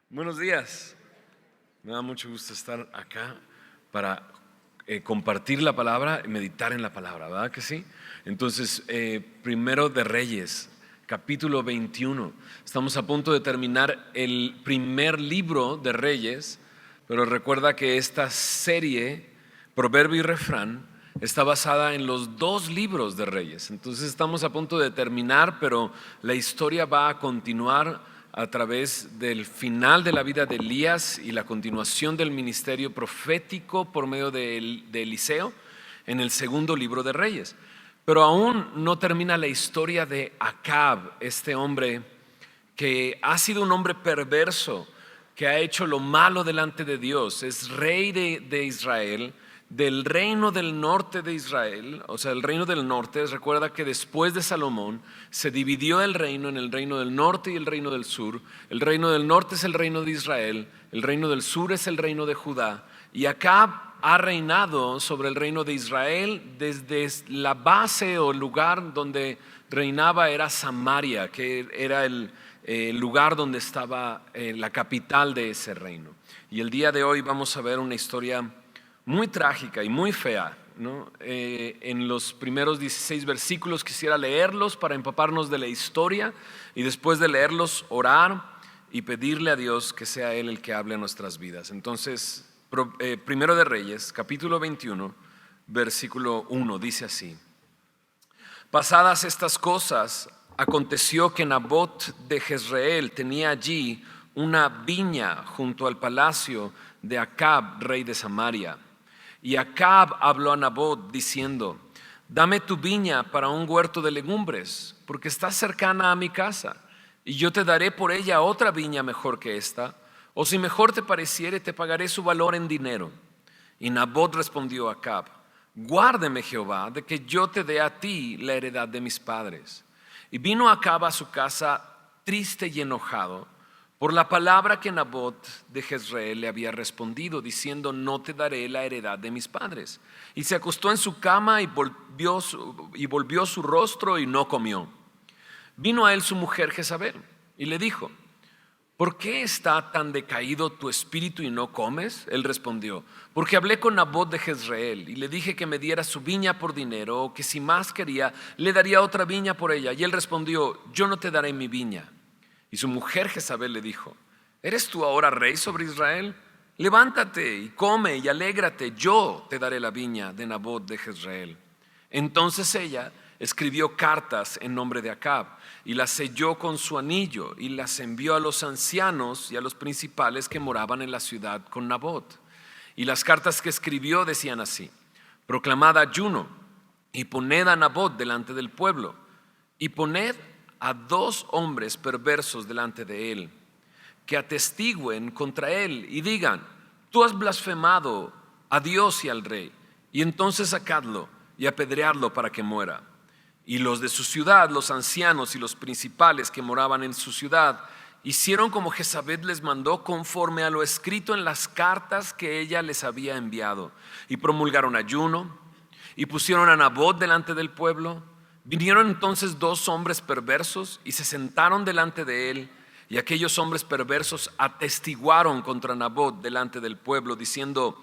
Buenos días. Me da mucho gusto estar acá para compartir la palabra y meditar en la palabra, ¿verdad que sí? Entonces, Primero de Reyes, capítulo 21. Estamos a punto de terminar el primer libro de Reyes, pero recuerda que esta serie, Proverbio y Refrán, está basada en los dos libros de Reyes. Entonces estamos a punto de terminar, pero la historia va a continuar a través del final de la vida de Elías y la continuación del ministerio profético por medio de Eliseo en el segundo libro de Reyes. Pero aún no termina la historia de Acab, este hombre que ha sido un hombre perverso, que ha hecho lo malo delante de Dios. Es rey de Israel, del reino del norte de Israel. O sea, el reino del norte, recuerda que después de Salomón se dividió el reino en el reino del norte y el reino del sur. El reino del norte es el reino de Israel, el reino del sur es el reino de Judá. Y Acab ha reinado sobre el reino de Israel desde la base o lugar donde reinaba era Samaria, que era el lugar donde estaba la capital de ese reino. Y el día de hoy vamos a ver una historia muy trágica y muy fea, ¿no? En los primeros 16 versículos quisiera leerlos para empaparnos de la historia y después de leerlos orar y pedirle a Dios que sea Él el que hable a nuestras vidas. Entonces, Primero de Reyes, capítulo 21, versículo 1, dice así: Pasadas estas cosas, aconteció que Nabot de Jezreel tenía allí una viña junto al palacio de Acab, rey de Samaria. Y Acab habló a Nabot diciendo: Dame tu viña para un huerto de legumbres, porque está cercana a mi casa, y yo te daré por ella otra viña mejor que esta, o si mejor te pareciere, te pagaré su valor en dinero. Y Nabot respondió a Acab: Guárdeme Jehová de que yo te dé a ti la heredad de mis padres. Y vino Acab a su casa triste y enojado por la palabra que Nabot de Jezreel le había respondido, diciendo: No te daré la heredad de mis padres. Y se acostó en su cama y volvió su rostro y no comió. Vino a él su mujer Jezabel y le dijo: ¿Por qué está tan decaído tu espíritu y no comes? Él respondió: Porque hablé con Nabot de Jezreel y le dije que me diera su viña por dinero, o que si más quería, le daría otra viña por ella. Y él respondió: Yo no te daré mi viña. Y su mujer Jezabel le dijo: ¿Eres tú ahora rey sobre Israel? Levántate y come y alégrate, yo te daré la viña de Nabot de Jezreel. Entonces ella escribió cartas en nombre de Acab y las selló con su anillo y las envió a los ancianos y a los principales que moraban en la ciudad con Nabot. Y las cartas que escribió decían así: Proclamad ayuno y poned a Nabot delante del pueblo, y poned a 2 hombres perversos delante de él, que atestigüen contra él y digan: Tú has blasfemado a Dios y al rey. Y entonces sacadlo y apedreadlo para que muera. Y los de su ciudad, los ancianos y los principales que moraban en su ciudad, hicieron como Jezabel les mandó, conforme a lo escrito en las cartas que ella les había enviado. Y promulgaron ayuno y pusieron a Nabot delante del pueblo. Vinieron entonces 2 hombres perversos y se sentaron delante de él. Y aquellos hombres perversos atestiguaron contra Nabot delante del pueblo, diciendo: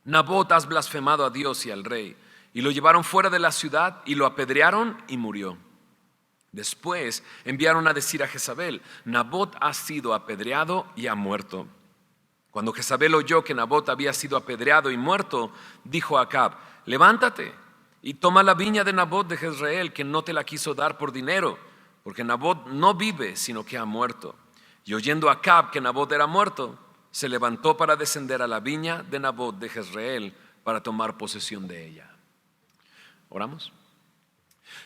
Nabot, has blasfemado a Dios y al rey. Y lo llevaron fuera de la ciudad y lo apedrearon y murió. Después enviaron a decir a Jezabel: Nabot ha sido apedreado y ha muerto. Cuando Jezabel oyó que Nabot había sido apedreado y muerto, dijo a Acab: Levántate y toma la viña de Nabot de Jezreel, que no te la quiso dar por dinero, porque Nabot no vive, sino que ha muerto. Y oyendo Acab que Nabot era muerto, se levantó para descender a la viña de Nabot de Jezreel para tomar posesión de ella. ¿Oramos?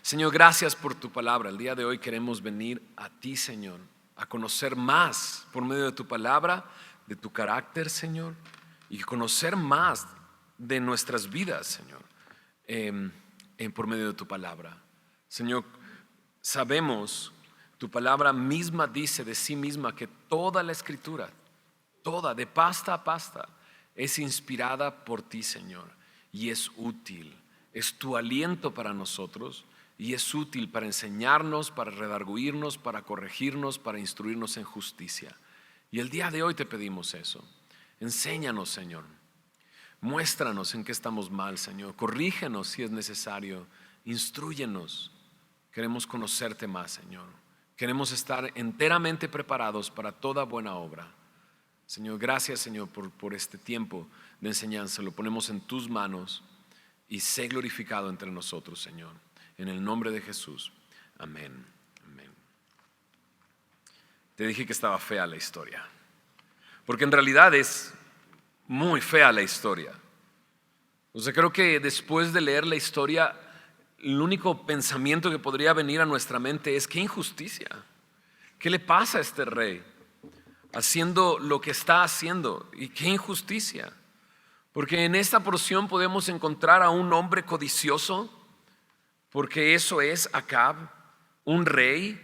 Señor, gracias por tu palabra. El día de hoy queremos venir a ti, Señor, a conocer más por medio de tu palabra, de tu carácter, Señor, y conocer más de nuestras vidas, Señor, por medio de tu palabra. Señor, sabemos, tu palabra misma dice de sí misma que toda la escritura, toda, de pasta a pasta, es inspirada por ti, Señor, y es útil. Es tu aliento para nosotros y es útil para enseñarnos, para redarguirnos, para corregirnos, para instruirnos en justicia. Y el día de hoy te pedimos eso. Enséñanos, Señor. Muéstranos en qué estamos mal, Señor. Corrígenos si es necesario. Instrúyenos. Queremos conocerte más, Señor. Queremos estar enteramente preparados para toda buena obra. Señor, gracias, Señor, por este tiempo de enseñanza. Lo ponemos en tus manos y sé glorificado entre nosotros, Señor. En el nombre de Jesús. Amén. Amén. Te dije que estaba fea la historia, porque en realidad es muy fea la historia. O sea, creo que después de leer la historia, el único pensamiento que podría venir a nuestra mente es: qué injusticia. ¿Qué le pasa a este rey haciendo lo que está haciendo? Y qué injusticia. Porque en esta porción podemos encontrar a un hombre codicioso, porque eso es Acab, un rey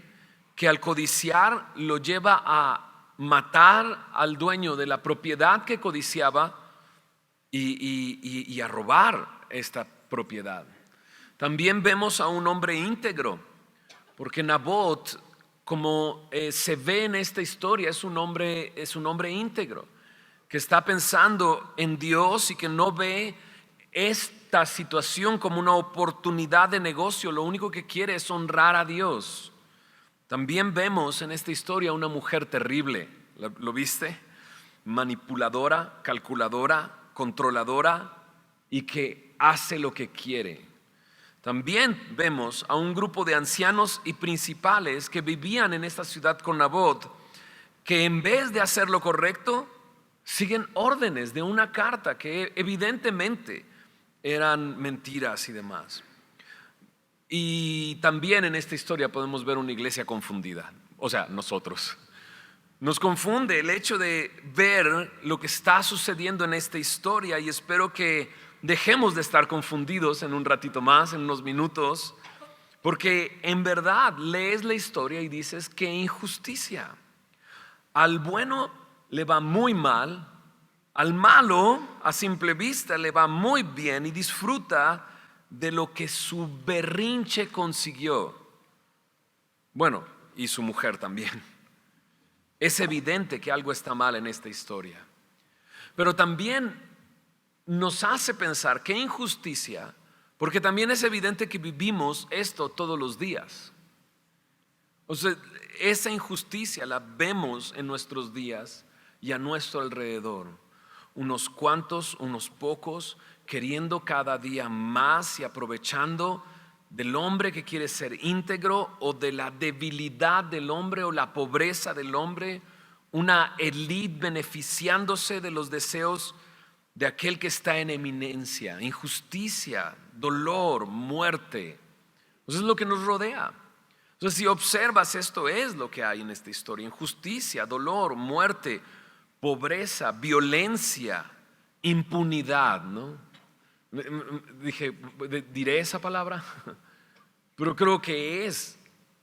que al codiciar lo lleva a matar al dueño de la propiedad que codiciaba y a robar esta propiedad. También vemos a un hombre íntegro, porque Nabot, como se ve en esta historia, es un hombre íntegro, que está pensando en Dios y que no ve esta situación como una oportunidad de negocio. Lo único que quiere es honrar a Dios. También vemos en esta historia una mujer terrible. ¿Lo viste? Manipuladora, calculadora, controladora y que hace lo que quiere. También vemos a un grupo de ancianos y principales que vivían en esta ciudad con Nabot, que en vez de hacer lo correcto, siguen órdenes de una carta que evidentemente eran mentiras y demás. Y también en esta historia podemos ver una iglesia confundida. O sea, nosotros. Nos confunde el hecho de ver lo que está sucediendo en esta historia, y espero que dejemos de estar confundidos en un ratito más, en unos minutos, porque en verdad lees la historia y dices: qué injusticia. Al bueno le va muy mal, al malo a simple vista le va muy bien y disfruta de lo que su berrinche consiguió. Bueno, y su mujer también. Es evidente que algo está mal en esta historia, pero también nos hace pensar qué injusticia, porque también es evidente que vivimos esto todos los días. O sea, esa injusticia la vemos en nuestros días y a nuestro alrededor. Unos cuantos, unos pocos, queriendo cada día más y aprovechando del hombre que quiere ser íntegro, o de la debilidad del hombre o la pobreza del hombre. Una élite beneficiándose de los deseos de aquel que está en eminencia. Injusticia, dolor, muerte. Eso es lo que nos rodea. Entonces, si observas, esto es lo que hay en esta historia: injusticia, dolor, muerte, pobreza, violencia, impunidad, ¿no? Dije, ¿diré esa palabra? Pero creo que es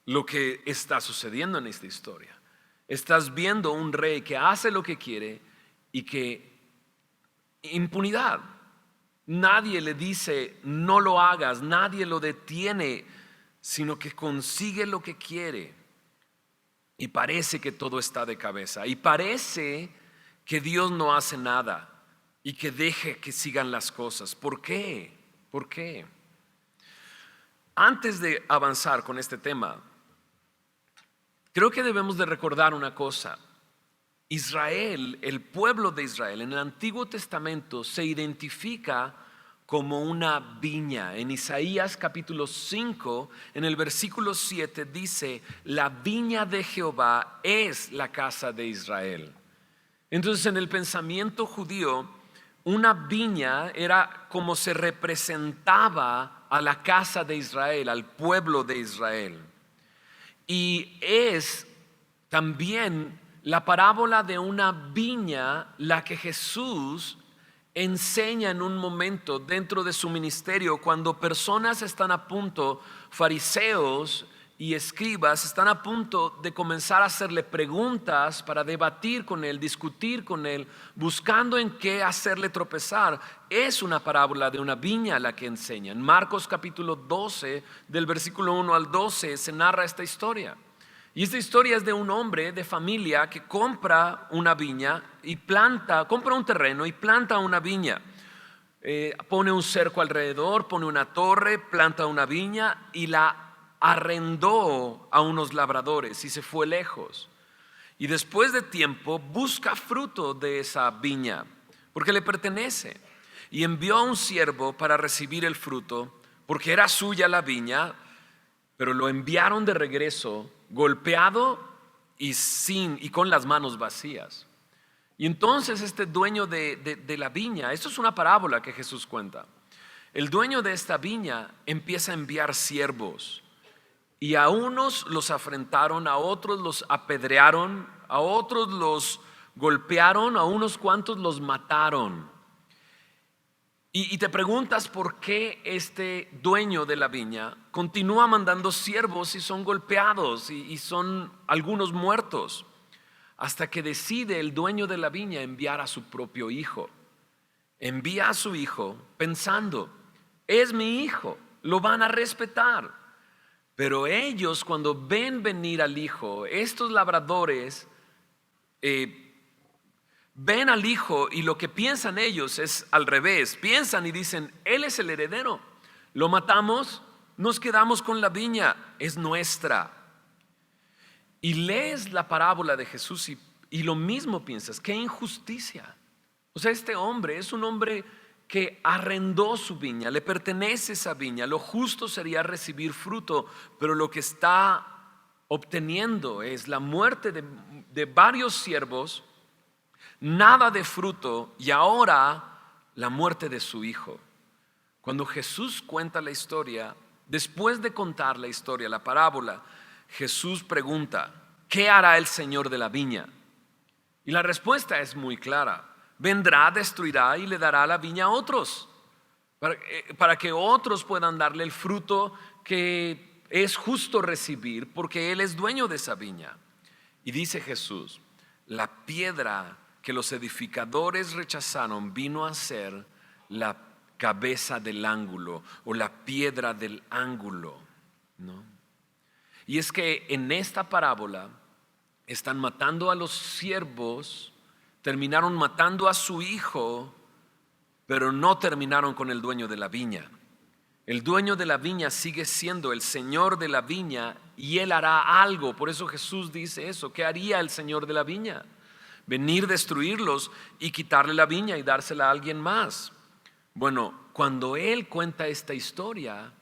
lo que está sucediendo en esta historia. Estás viendo un rey que hace lo que quiere y que impunidad. Nadie le dice no lo hagas, nadie lo detiene, sino que consigue lo que quiere. Y parece que todo está de cabeza. Y parece que Dios no hace nada y que deje que sigan las cosas. ¿Por qué? ¿Por qué? Antes de avanzar con este tema, creo que debemos de recordar una cosa. Israel, el pueblo de Israel en el Antiguo Testamento se identifica como una viña. En Isaías capítulo 5, en el versículo 7 dice: la viña de Jehová es la casa de Israel. Entonces, en el pensamiento judío, una viña era como se representaba a la casa de Israel, al pueblo de Israel. Y es también la parábola de una viña la que Jesús enseña en un momento dentro de su ministerio, cuando personas están a punto, fariseos y escribas, están a punto de comenzar a hacerle preguntas para debatir con él, discutir con él, buscando en qué hacerle tropezar. Es una parábola de una viña la que enseña. En Marcos capítulo 12, del versículo 1 al 12, se narra esta historia. Y esta historia es de un hombre de familia que compra una viña y compra un terreno y planta una viña. Pone un cerco alrededor, pone una torre, planta una viña y la arrendó a unos labradores y se fue lejos. Y después de tiempo busca fruto de esa viña porque le pertenece. Y envió a un siervo para recibir el fruto porque era suya la viña, pero lo enviaron de regreso golpeado y con las manos vacías. Y entonces este dueño de la viña, esto es una parábola que Jesús cuenta, el dueño de esta viña empieza a enviar siervos y a unos los afrentaron, a otros los apedrearon, a otros los golpearon, a unos cuantos los mataron. Y te preguntas por qué este dueño de la viña continúa mandando siervos y son golpeados y son algunos muertos, hasta que decide el dueño de la viña enviar a su propio hijo. Envía a su hijo pensando, es mi hijo, lo van a respetar. Pero ellos, cuando ven venir al hijo, estos labradores ven al hijo y lo que piensan ellos es al revés. Piensan y dicen, él es el heredero. Lo matamos, nos quedamos con la viña, es nuestra. Y lees la parábola de Jesús y lo mismo piensas, qué injusticia. O sea, este hombre es un hombre que arrendó su viña, le pertenece esa viña. Lo justo sería recibir fruto, pero lo que está obteniendo es la muerte de varios siervos, nada de fruto y ahora la muerte de su hijo. Cuando Jesús cuenta la historia, después de contar la historia, la parábola, Jesús pregunta, ¿qué hará el Señor de la viña? Y la respuesta es muy clara, vendrá, destruirá y le dará la viña a otros, para que otros puedan darle el fruto que es justo recibir, porque Él es dueño de esa viña. Y dice Jesús, la piedra que los edificadores rechazaron vino a ser la cabeza del ángulo o la piedra del ángulo, ¿no? Y es que en esta parábola están matando a los siervos, terminaron matando a su hijo, pero no terminaron con el dueño de la viña. El dueño de la viña sigue siendo el Señor de la viña y Él hará algo. Por eso Jesús dice eso. ¿Qué haría el Señor de la viña? Venir, destruirlos y quitarle la viña y dársela a alguien más. Bueno, cuando Él cuenta esta historia,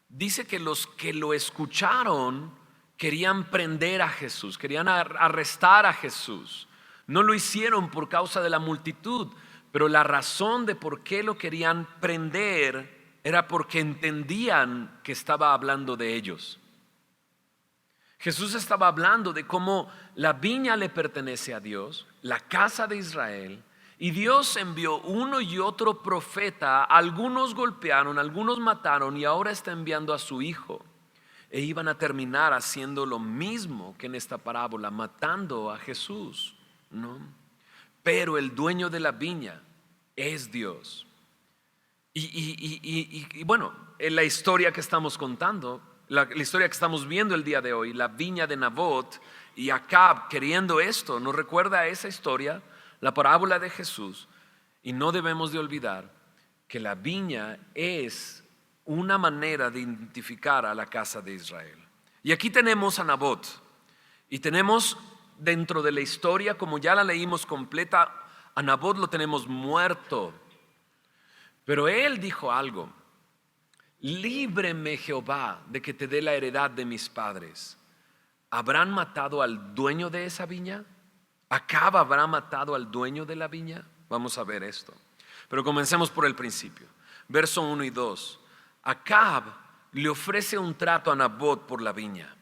dice que los que lo escucharon querían prender a Jesús, querían arrestar a Jesús. No lo hicieron por causa de la multitud, pero la razón de por qué lo querían prender era porque entendían que estaba hablando de ellos. Jesús estaba hablando de cómo la viña le pertenece a Dios, la casa de Israel, y Dios envió uno y otro profeta, algunos golpearon, algunos mataron y ahora está enviando a su hijo. E iban a terminar haciendo lo mismo que en esta parábola, matando a Jesús, ¿no? Pero el dueño de la viña es Dios. Y bueno, en la historia que estamos contando, la historia que estamos viendo el día de hoy, la viña de Nabot y Acab queriendo esto, nos recuerda a esa historia, la parábola de Jesús. Y no debemos de olvidar que la viña es una manera de identificar a la casa de Israel. Y aquí tenemos a Nabot y tenemos dentro de la historia, como ya la leímos completa, a Nabot lo tenemos muerto. Pero él dijo algo: líbreme Jehová de que te dé la heredad de mis padres. ¿Habrán matado al dueño de esa viña? ¿Acab habrá matado al dueño de la viña? Vamos a ver esto. Pero comencemos por el principio. Verso 1 y 2. Acab le ofrece un trato a Nabot por la viña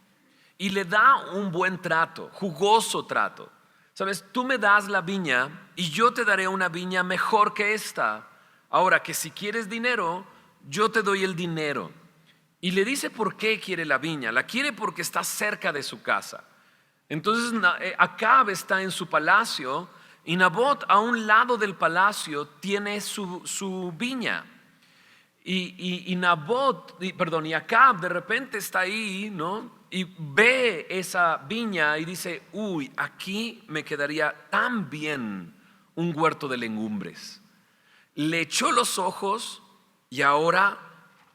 y le da un buen trato, jugoso trato. Sabes, tú me das la viña y yo te daré una viña mejor que esta. Ahora, que si quieres dinero, yo te doy el dinero. Y le dice por qué quiere la viña. La quiere porque está cerca de su casa. Entonces Acab está en su palacio y Nabot a un lado del palacio tiene su viña. Y Acab de repente está ahí, ¿no? y ve esa viña y dice, uy, aquí me quedaría tan bien un huerto de legumbres. Le echó los ojos y ahora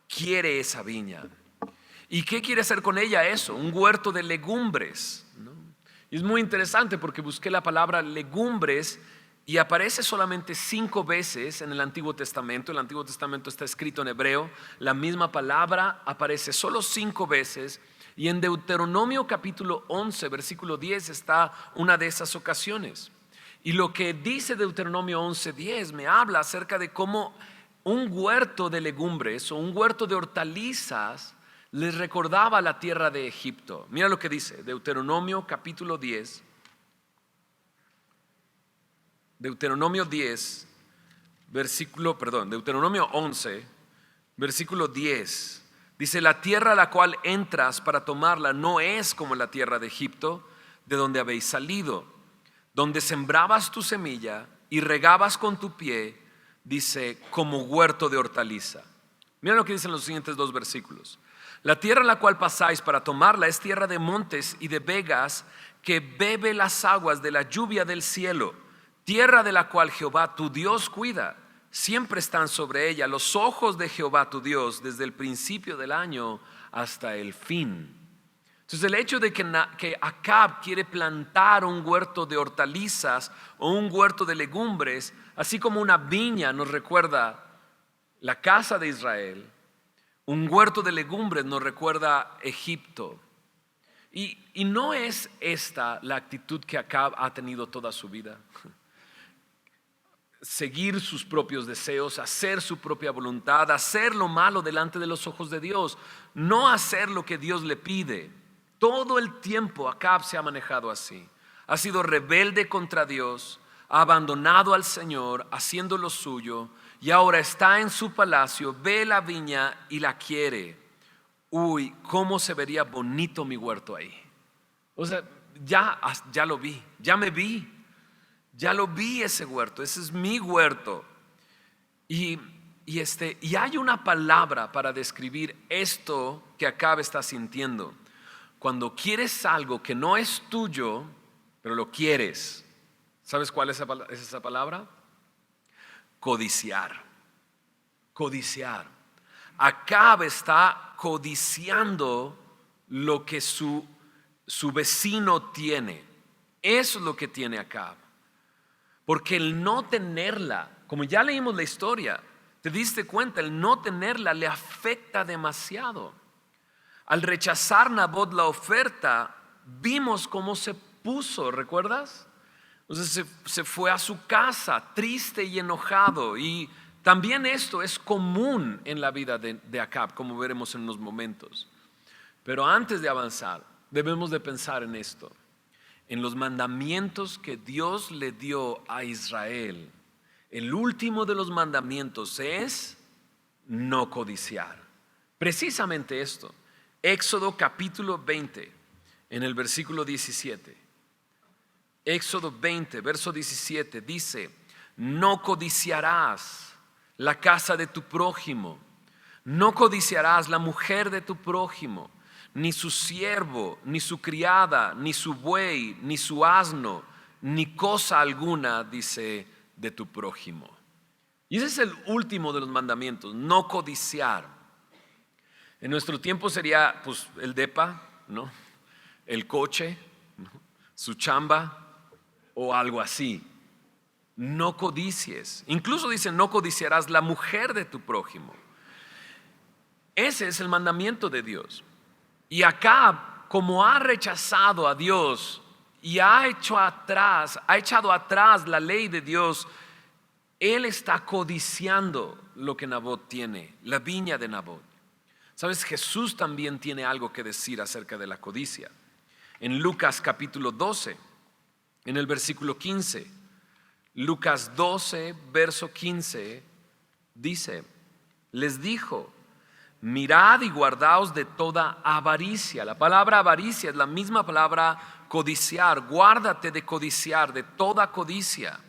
quiere esa viña. ¿Y qué quiere hacer con ella? Eso, un huerto de legumbres, ¿no? Y es muy interesante porque busqué la palabra legumbres y aparece solamente 5 veces en el Antiguo Testamento. El Antiguo Testamento está escrito en hebreo. La misma palabra aparece solo 5 veces. Y en Deuteronomio capítulo 11, versículo 10 está una de esas ocasiones. Y lo que dice Deuteronomio 11:10 me habla acerca de cómo un huerto de legumbres o un huerto de hortalizas les recordaba la tierra de Egipto. Mira lo que dice Deuteronomio capítulo 10. Deuteronomio 11, versículo 10. Dice, la tierra a la cual entras para tomarla no es como la tierra de Egipto, de donde habéis salido, donde sembrabas tu semilla y regabas con tu pie, dice, como huerto de hortaliza. Mira lo que dicen los siguientes 2 versículos. La tierra a la cual pasáis para tomarla es tierra de montes y de vegas, que bebe las aguas de la lluvia del cielo, tierra de la cual Jehová tu Dios cuida. Siempre están sobre ella los ojos de Jehová tu Dios desde el principio del año hasta el fin. Entonces el hecho de que Acab quiere plantar un huerto de hortalizas o un huerto de legumbres, así como una viña nos recuerda la casa de Israel, un huerto de legumbres nos recuerda Egipto. Y no es esta la actitud que Acab ha tenido toda su vida. Seguir sus propios deseos, hacer su propia voluntad, hacer lo malo delante de los ojos de Dios, no hacer lo que Dios le pide. Todo el tiempo Acab se ha manejado así. Ha sido rebelde contra Dios, ha abandonado al Señor, haciendo lo suyo, y ahora está en su palacio, ve la viña y la quiere. Uy, cómo se vería bonito mi huerto ahí. O sea, ya lo vi, ya me vi. Ya lo vi ese huerto, ese es mi huerto. Y hay una palabra para describir esto que Acab está sintiendo. Cuando quieres algo que no es tuyo, pero lo quieres. ¿Sabes cuál es esa palabra? Codiciar. Codiciar. Acab está codiciando lo que su vecino tiene. Eso es lo que tiene Acab. Porque el no tenerla, como ya leímos la historia, te diste cuenta, el no tenerla le afecta demasiado. Al rechazar Nabot la oferta, vimos cómo se puso, ¿recuerdas? Entonces se fue a su casa triste y enojado. Y también esto es común en la vida de Acab, como veremos en unos momentos. Pero antes de avanzar, debemos de pensar en esto. En los mandamientos que Dios le dio a Israel. El último de los mandamientos es no codiciar. Precisamente esto. Éxodo capítulo 20, en el versículo 17. Éxodo 20, verso 17 dice, no codiciarás la casa de tu prójimo, no codiciarás la mujer de tu prójimo, ni su siervo, ni su criada, ni su buey, ni su asno, ni cosa alguna, dice, de tu prójimo. Y ese es el último de los mandamientos, no codiciar. En nuestro tiempo sería pues el depa, ¿no? El coche, ¿no? Su chamba o algo así. No codicies. Incluso dice, no codiciarás la mujer de tu prójimo. Ese es el mandamiento de Dios. Y Acab, como ha rechazado a Dios y ha echado atrás la ley de Dios, él está codiciando lo que Nabot tiene, la viña de Nabot. Sabes, Jesús también tiene algo que decir acerca de la codicia. En Lucas capítulo 12, en el versículo 15, Lucas 12, verso 15, dice, les dijo, mirad y guardaos de toda avaricia. La palabra avaricia es la misma palabra codiciar. Guárdate de codiciar, de toda codicia.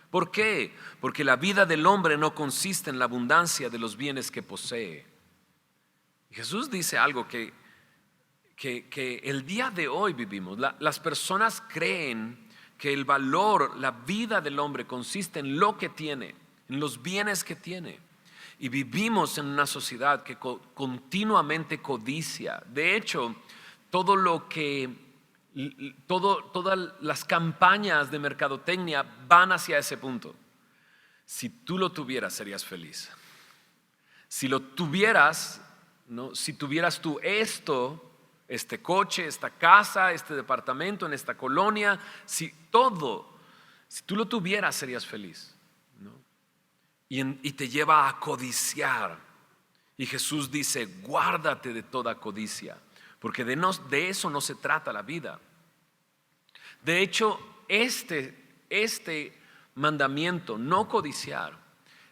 ¿Por qué? Porque la vida del hombre no consiste en la abundancia de los bienes que posee. Jesús dice algo que que el día de hoy vivimos. Las personas creen que el valor, la vida del hombre consiste en lo que tiene, en los bienes que tiene. Y vivimos en una sociedad que continuamente codicia. De hecho, todas las campañas de mercadotecnia van hacia ese punto. Si tú lo tuvieras, serías feliz. Si lo tuvieras, ¿no? Si tuvieras tú esto, este coche, esta casa, este departamento, en esta colonia, si tú lo tuvieras, serías feliz, ¿no? Y te lleva a codiciar. Y Jesús dice, guárdate de toda codicia, porque de eso no se trata la vida. De hecho, este mandamiento, no codiciar,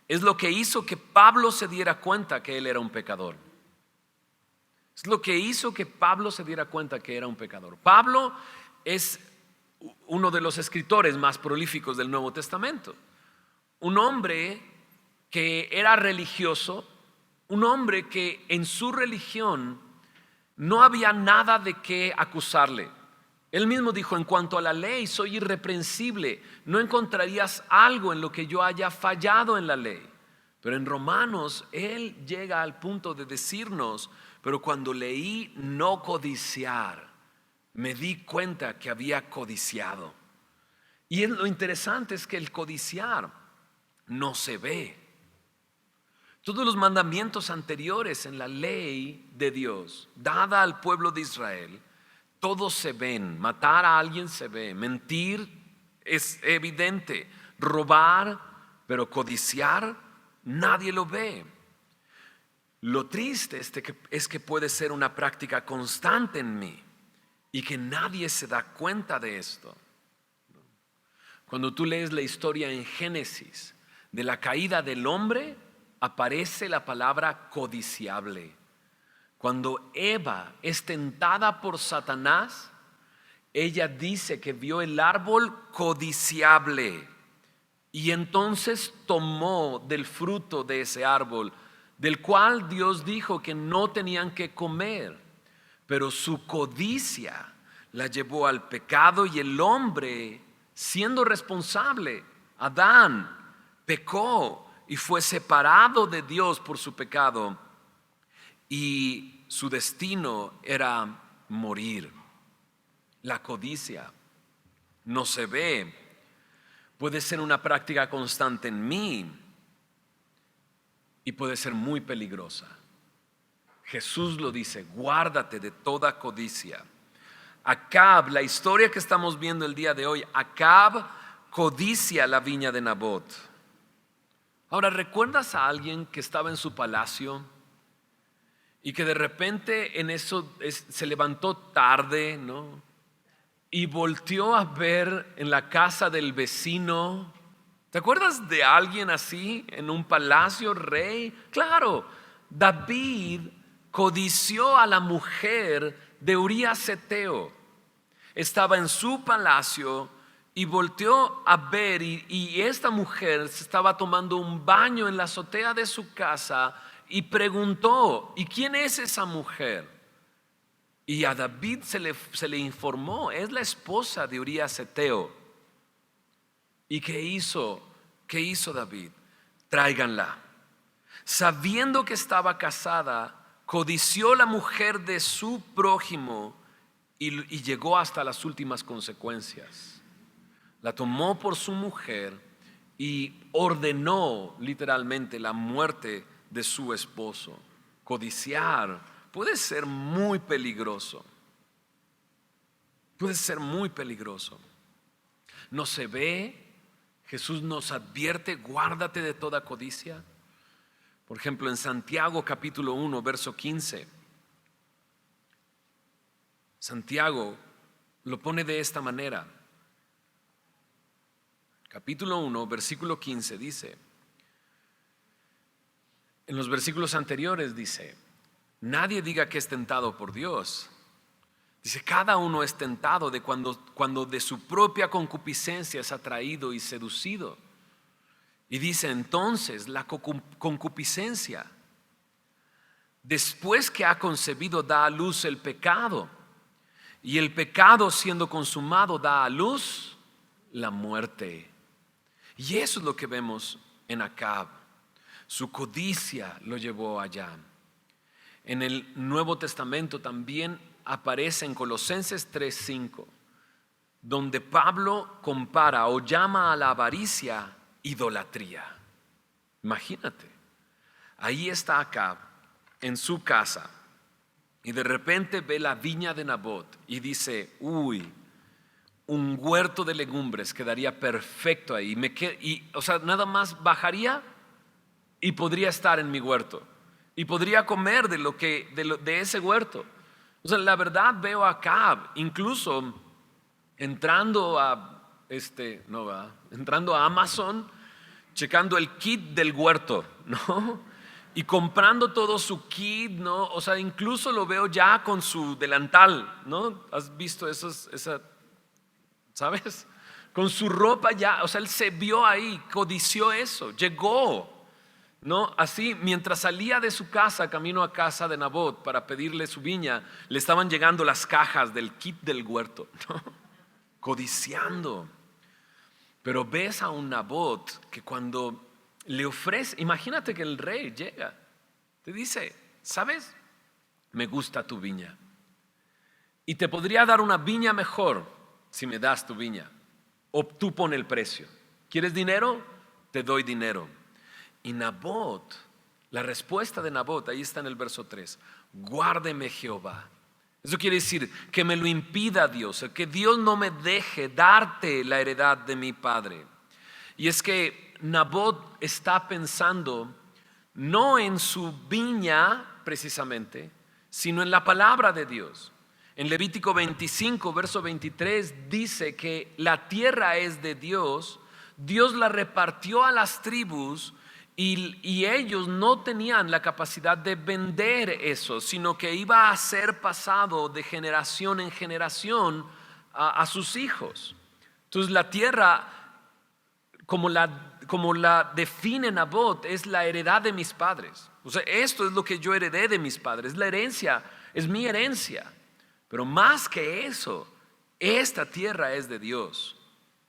es lo que hizo que Pablo se diera cuenta que él era un pecador. Es lo que hizo que Pablo se diera cuenta que era un pecador. Pablo es uno de los escritores más prolíficos del Nuevo Testamento. Un hombre que era religioso, un hombre que en su religión no había nada de qué acusarle. Él mismo dijo, en cuanto a la ley, soy irreprensible. No encontrarías algo en lo que yo haya fallado en la ley. Pero en Romanos, él llega al punto de decirnos, pero cuando leí no codiciar, me di cuenta que había codiciado. Y lo interesante es que el codiciar no se ve. Todos los mandamientos anteriores en la ley de Dios, dada al pueblo de Israel, todos se ven. Matar a alguien se ve, mentir es evidente, robar, pero codiciar nadie lo ve. Lo triste es que puede ser una práctica constante en mí y que nadie se da cuenta de esto. Cuando tú lees la historia en Génesis de la caída del hombre, aparece la palabra codiciable. Cuando Eva es tentada por Satanás, ella dice que vio el árbol codiciable y entonces tomó del fruto de ese árbol, del cual Dios dijo que no tenían que comer, pero su codicia la llevó al pecado y el hombre, siendo responsable, Adán, pecó y fue separado de Dios por su pecado y su destino era morir. La codicia no se ve, puede ser una práctica constante en mí y puede ser muy peligrosa. Jesús lo dice, guárdate de toda codicia. Acab, la historia que estamos viendo el día de hoy, Acab codicia la viña de Nabot. Ahora, ¿recuerdas a alguien que estaba en su palacio y que de repente en eso se levantó tarde, ¿no? Y volteó a ver en la casa del vecino? ¿Te acuerdas de alguien así en un palacio, rey? Claro, David codició a la mujer de Urías Eteo. Estaba en su palacio y volteó a ver y esta mujer se estaba tomando un baño en la azotea de su casa y preguntó, ¿y quién es esa mujer? Y a David se le informó, es la esposa de Urías Eteo. ¿Y qué hizo David? Tráiganla. Sabiendo que estaba casada, codició la mujer de su prójimo y llegó hasta las últimas consecuencias. La tomó por su mujer y ordenó literalmente la muerte de su esposo. Codiciar puede ser muy peligroso. Puede ser muy peligroso. No se ve. Jesús nos advierte, guárdate de toda codicia. Por ejemplo, en Santiago capítulo 1, verso 15. Santiago lo pone de esta manera. Capítulo 1, versículo 15 dice, en los versículos anteriores dice, nadie diga que es tentado por Dios. Dice, cada uno es tentado de cuando de su propia concupiscencia es atraído y seducido. Y dice entonces, la concupiscencia después que ha concebido da a luz el pecado, y el pecado siendo consumado da a luz la muerte. Y eso es lo que vemos en Acab. Su codicia lo llevó allá. En el Nuevo Testamento también aparece en Colosenses 3:5, donde Pablo compara o llama a la avaricia idolatría. Imagínate, ahí está Acab en su casa y de repente ve la viña de Nabot y dice: uy, un huerto de legumbres quedaría perfecto ahí. O sea, nada más bajaría y podría estar en mi huerto y podría comer de ese huerto. O sea, la verdad veo a Acab incluso entrando entrando a Amazon, checando el kit del huerto, ¿no? Y comprando todo su kit, ¿no? O sea, incluso lo veo ya con su delantal, ¿no? ¿Has visto sabes? Con su ropa ya, o sea, él se vio ahí, codició eso, llegó, ¿no? Así, mientras salía de su casa, camino a casa de Nabot para pedirle su viña, le estaban llegando las cajas del kit del huerto, ¿no? Codiciando. Pero ves a un Nabot que cuando le ofrece, imagínate que el rey llega, te dice: ¿sabes? Me gusta tu viña y te podría dar una viña mejor si me das tu viña, o tú pon el precio. ¿Quieres dinero? Te doy dinero. Y Nabot, la respuesta de Nabot, ahí está en el verso 3: guárdeme Jehová. Eso quiere decir que me lo impida Dios, que Dios no me deje darte la heredad de mi padre. Y es que Nabot está pensando no en su viña precisamente, sino en la palabra de Dios. En Levítico 25, verso 23 dice que la tierra es de Dios, Dios la repartió a las tribus y ellos no tenían la capacidad de vender eso, sino que iba a ser pasado de generación en generación a sus hijos. Entonces la tierra, como la define Nabot, es la heredad de mis padres. O sea, esto es lo que yo heredé de mis padres, la herencia, es mi herencia. Pero más que eso, esta tierra es de Dios,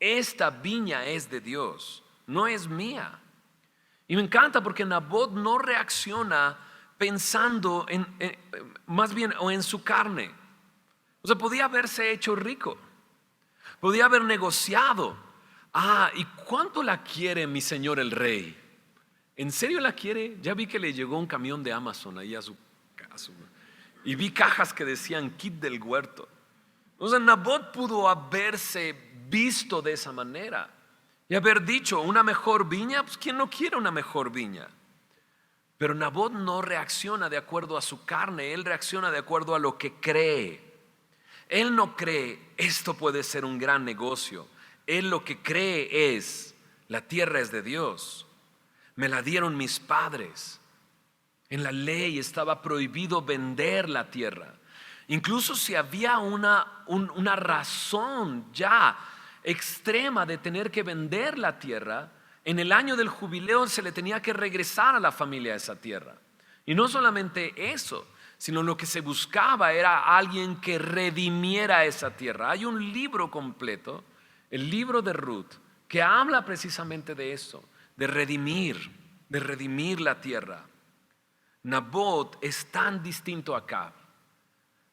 esta viña es de Dios, no es mía. Y me encanta porque Nabot no reacciona pensando más bien o en su carne. O sea, podía haberse hecho rico, podía haber negociado. ¿Y cuánto la quiere mi señor el rey? ¿En serio la quiere? Ya vi que le llegó un camión de Amazon ahí a su casa y vi cajas que decían kit del huerto. O sea, Nabot pudo haberse visto de esa manera y haber dicho: una mejor viña, pues ¿quién no quiere una mejor viña? Pero Nabot no reacciona de acuerdo a su carne, él reacciona de acuerdo a lo que cree. Él no cree esto puede ser un gran negocio. Él lo que cree es: la tierra es de Dios, me la dieron mis padres. En la ley estaba prohibido vender la tierra. Incluso si había una razón ya extrema de tener que vender la tierra, en el año del jubileo se le tenía que regresar a la familia esa tierra. Y no solamente eso, sino lo que se buscaba era alguien que redimiera esa tierra. Hay un libro completo, el libro de Ruth, que habla precisamente de eso, de redimir la tierra. Nabot es tan distinto a Acab.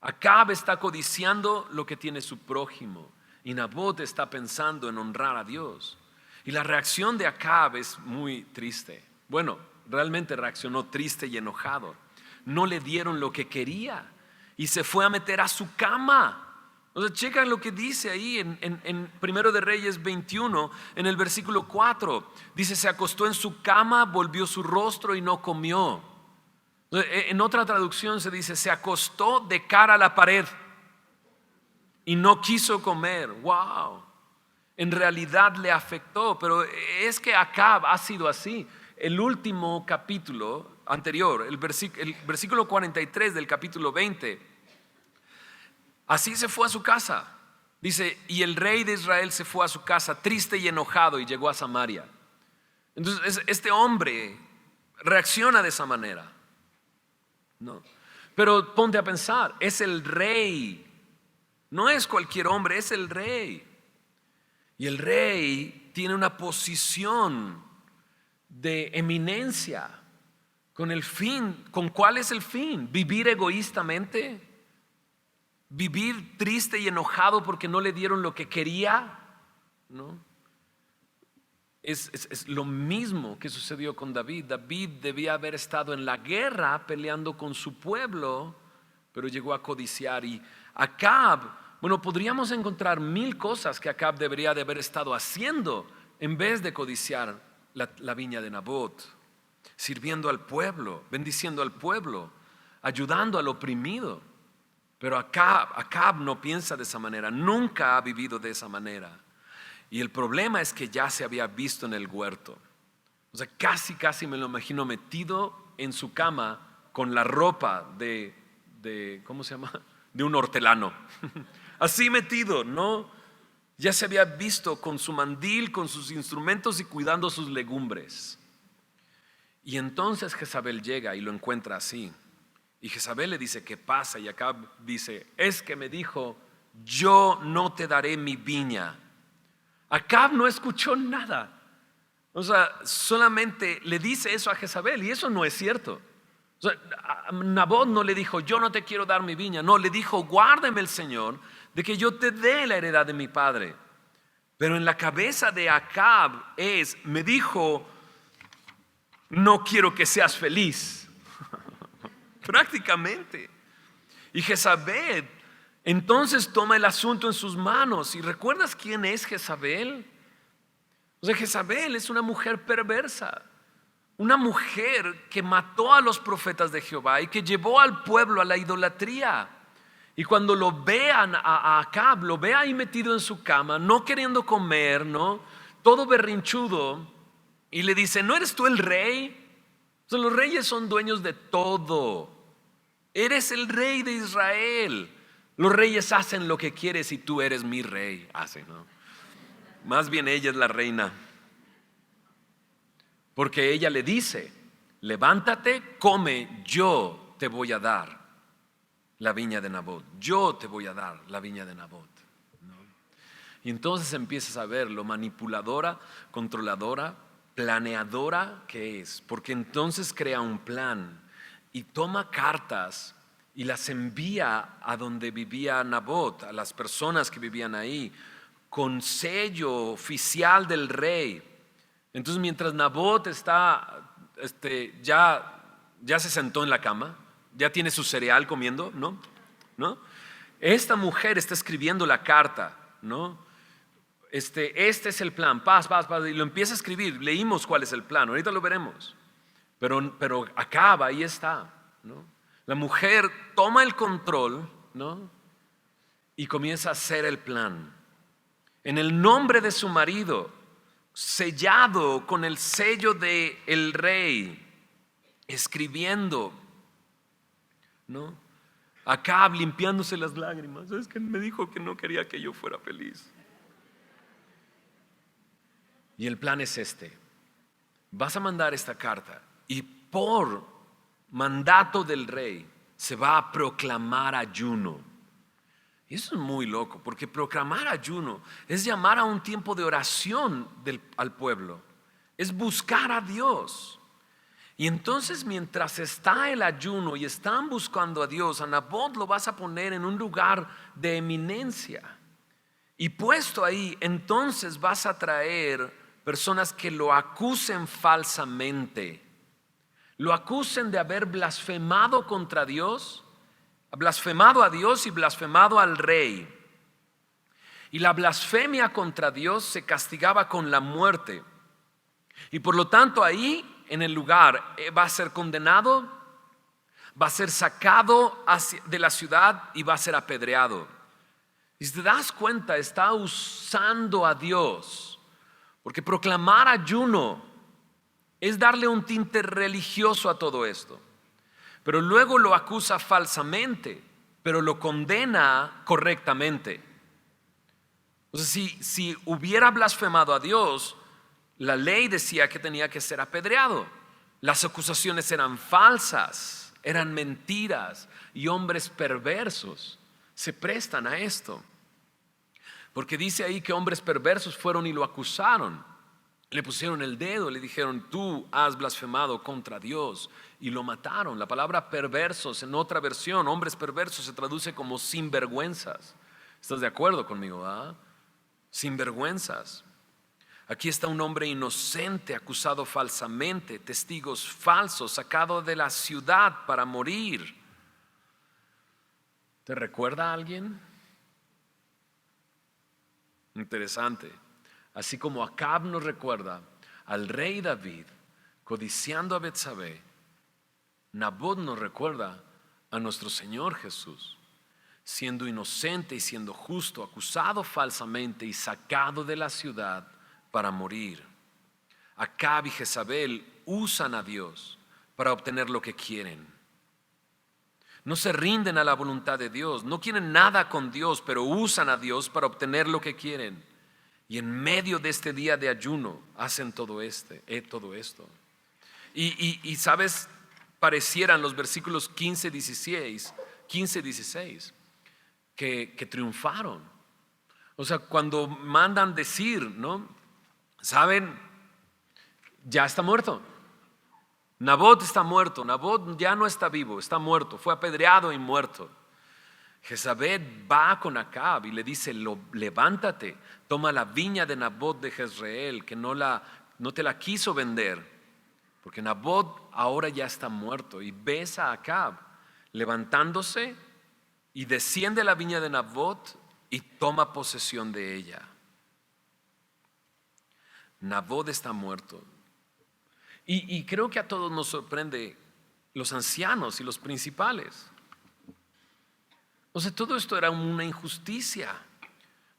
Acab está codiciando lo que tiene su prójimo y Nabot está pensando en honrar a Dios. Y la reacción de Acab es muy triste. Bueno, realmente reaccionó triste y enojado. No le dieron lo que quería y se fue a meter a su cama. O sea, checan lo que dice ahí en 1 de Reyes 21, en el versículo 4. Dice: se acostó en su cama, volvió su rostro y no comió. En otra traducción se dice: se acostó de cara a la pared y no quiso comer. Wow. En realidad le afectó, pero es que Acab ha sido así. El último capítulo anterior, el versículo 43 del capítulo 20, así se fue a su casa. Dice: y el rey de Israel se fue a su casa triste y enojado y llegó a Samaria. Entonces este hombre reacciona de esa manera. ¿no? Pero ponte a pensar, es el rey, no es cualquier hombre, es el rey. Y el rey tiene una posición de eminencia con el fin. ¿Con cuál es el fin? ¿Vivir egoístamente? ¿Vivir triste y enojado porque no le dieron lo que quería? ¿No? Es lo mismo que sucedió con David. David debía haber estado en la guerra peleando con su pueblo, pero llegó a codiciar. Y Acab, bueno, podríamos encontrar 1000 cosas que Acab debería de haber estado haciendo en vez de codiciar la viña de Nabot, sirviendo al pueblo, bendiciendo al pueblo, ayudando al oprimido. Pero Acab no piensa de esa manera, nunca ha vivido de esa manera. Y el problema es que ya se había visto en el huerto. O sea, casi me lo imagino metido en su cama con la ropa de ¿cómo se llama? De un hortelano. Así metido, ¿no? Ya se había visto con su mandil, con sus instrumentos y cuidando sus legumbres. Y entonces Jezabel llega y lo encuentra así. Y Jezabel le dice, ¿qué pasa? Y Acab dice, es que me dijo, yo no te daré mi viña. Acab no escuchó nada. O sea, solamente le dice eso a Jezabel y eso no es cierto. O sea, Nabot no le dijo, yo no te quiero dar mi viña. No, le dijo, guárdeme el Señor de que yo te dé la heredad de mi padre. Pero en la cabeza de Acab me dijo, no quiero que seas feliz. Prácticamente. Y Jezabel entonces toma el asunto en sus manos. ¿Y recuerdas quién es Jezabel? O sea, Jezabel es una mujer perversa, una mujer que mató a los profetas de Jehová y que llevó al pueblo a la idolatría. Y cuando lo vean a Acab, lo ve ahí metido en su cama, no queriendo comer, ¿no? Todo berrinchudo, y le dice, ¿no eres tú el rey? O sea, los reyes son dueños de todo. Eres el rey de Israel. Los reyes hacen lo que quieres y tú eres mi rey. ¿No? Más bien ella es la reina. Porque ella le dice, levántate, come, yo te voy a dar la viña de Nabot. Yo te voy a dar la viña de Nabot. ¿No? Y entonces empiezas a ver lo manipuladora, controladora, planeadora que es. Porque entonces crea un plan y toma cartas y las envía a donde vivía Nabot, a las personas que vivían ahí, con sello oficial del rey. Entonces mientras Nabot está, ya se sentó en la cama, ya tiene su cereal comiendo, ¿no? Esta mujer está escribiendo la carta, ¿no? Este es el plan, paz, y lo empieza a escribir. Leímos cuál es el plan, ahorita lo veremos. Pero acaba, ahí está, ¿no? La mujer toma el control, ¿no? Y comienza a hacer el plan. En el nombre de su marido, sellado con el sello del rey, escribiendo, ¿no? Acab limpiándose las lágrimas. Es que me dijo que no quería que yo fuera feliz. Y el plan es este. Vas a mandar esta carta y por mandato del rey se va a proclamar ayuno. Y eso es muy loco, porque proclamar ayuno es llamar a un tiempo de oración al pueblo. Es buscar a Dios. Y entonces mientras está el ayuno y están buscando a Dios, a Nabot lo vas a poner en un lugar de eminencia. Y puesto ahí, entonces vas a traer personas que lo acusen falsamente. Lo acusen de haber blasfemado contra Dios, blasfemado a Dios y blasfemado al rey. Y la blasfemia contra Dios se castigaba con la muerte. Y por lo tanto ahí en el lugar va a ser condenado, va a ser sacado de la ciudad y va a ser apedreado. Y si te das cuenta, está usando a Dios, porque proclamar ayuno es darle un tinte religioso a todo esto. Pero luego lo acusa falsamente, pero lo condena correctamente. O sea, si hubiera blasfemado a Dios, la ley decía que tenía que ser apedreado. Las acusaciones eran falsas. eran mentiras y hombres perversos se prestan a esto. Porque dice ahí que hombres perversos fueron y lo acusaron. Le pusieron el dedo, le dijeron: tú has blasfemado contra Dios, y lo mataron. La palabra perversos, en otra versión, hombres perversos, se traduce como sinvergüenzas. ¿Estás de acuerdo conmigo? Sinvergüenzas. Aquí está un hombre inocente acusado falsamente, testigos falsos, sacado de la ciudad para morir. ¿Te recuerda a alguien? Interesante. Así como Acab nos recuerda al rey David codiciando a Betsabé, Nabot nos recuerda a nuestro Señor Jesús, siendo inocente y siendo justo, acusado falsamente y sacado de la ciudad para morir. Acab y Jezabel usan a Dios para obtener lo que quieren. No se rinden a la voluntad de Dios, no quieren nada con Dios, pero usan a Dios para obtener lo que quieren. Y en medio de este día de ayuno hacen todo esto. Y sabes, parecieran los versículos 15, 16, que triunfaron. O sea, cuando mandan decir, ¿no? ¿Saben? Ya está muerto. Nabot está muerto. Nabot ya no está vivo, está muerto. Fue apedreado y muerto. Jezabel va con Acab y le dice: levántate, toma la viña de Nabot de Jezreel, que no te la quiso vender, porque Nabot ahora ya está muerto. Y ves a Acab levantándose y desciende a la viña de Nabot y toma posesión de ella. Nabot está muerto. Y creo que a todos nos sorprende los ancianos y los principales. O sea, todo esto era una injusticia.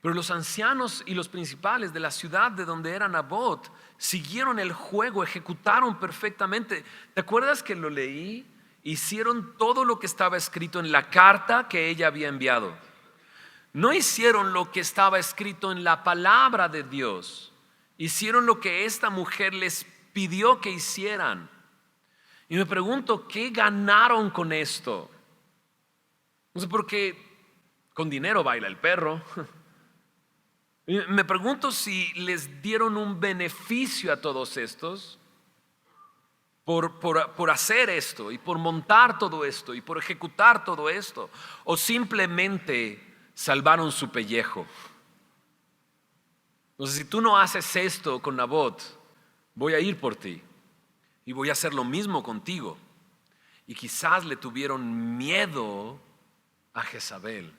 Pero los ancianos y los principales de la ciudad de donde era Nabot siguieron el juego, ejecutaron perfectamente. ¿Te acuerdas que lo leí? Hicieron todo lo que estaba escrito en la carta que ella había enviado. No hicieron lo que estaba escrito en la palabra de Dios. Hicieron lo que esta mujer les pidió que hicieran. Y me pregunto, ¿qué ganaron con esto? No sé, porque con dinero baila el perro. Me pregunto si les dieron un beneficio a todos estos por hacer esto y por montar todo esto y por ejecutar todo esto, o simplemente salvaron su pellejo. Entonces, si tú no haces esto con Nabot, voy a ir por ti y voy a hacer lo mismo contigo. Y quizás le tuvieron miedo a Jezabel.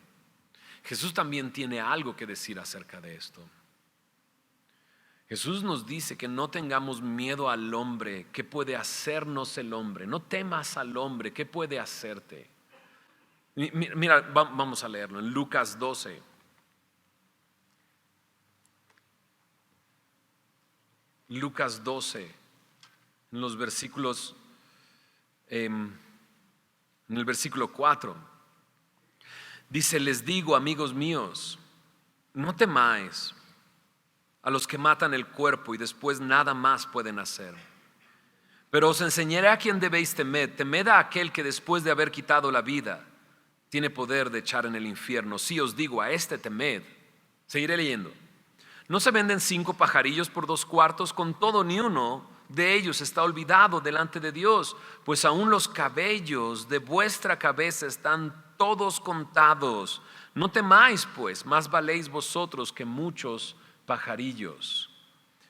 Jesús también tiene algo que decir acerca de esto. Jesús nos dice que no tengamos miedo al hombre. ¿Qué puede hacernos el hombre? No temas al hombre. ¿Qué puede hacerte? Mira, vamos a leerlo en Lucas 12. Lucas 12, en los versículos, en el versículo 4, dice: les digo, amigos míos, no temáis a los que matan el cuerpo y después nada más pueden hacer. Pero os enseñaré a quién debéis temer. Temed a aquel que después de haber quitado la vida tiene poder de echar en el infierno. Sí os digo, a este temed. Seguiré leyendo. ¿No se venden 5 pajarillos por 2 cuartos? Con todo, ni uno de ellos está olvidado delante de Dios, pues aún los cabellos de vuestra cabeza están todos contados. No temáis, pues, más valéis vosotros que muchos pajarillos.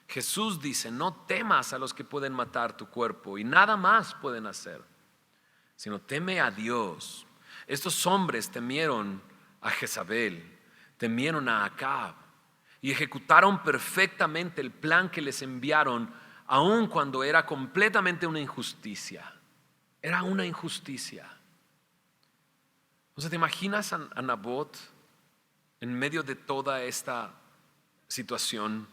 Jesús dice: no temas a los que pueden matar tu cuerpo y nada más pueden hacer, sino teme a Dios. Estos hombres temieron a Jezabel, temieron a Acab y ejecutaron perfectamente el plan que les enviaron, aun cuando era completamente una injusticia. Era una injusticia. O sea, ¿te imaginas a Nabot en medio de toda esta situación,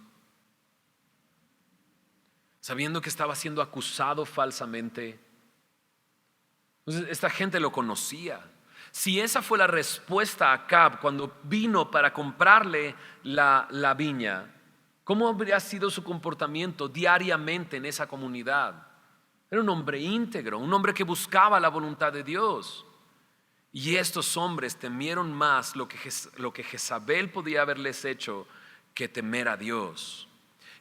sabiendo que estaba siendo acusado falsamente? Entonces, esta gente lo conocía. Si esa fue la respuesta a Acab cuando vino para comprarle la viña, ¿cómo habría sido su comportamiento diariamente en esa comunidad? Era un hombre íntegro, un hombre que buscaba la voluntad de Dios. Y estos hombres temieron más lo que Jezabel podía haberles hecho que temer a Dios.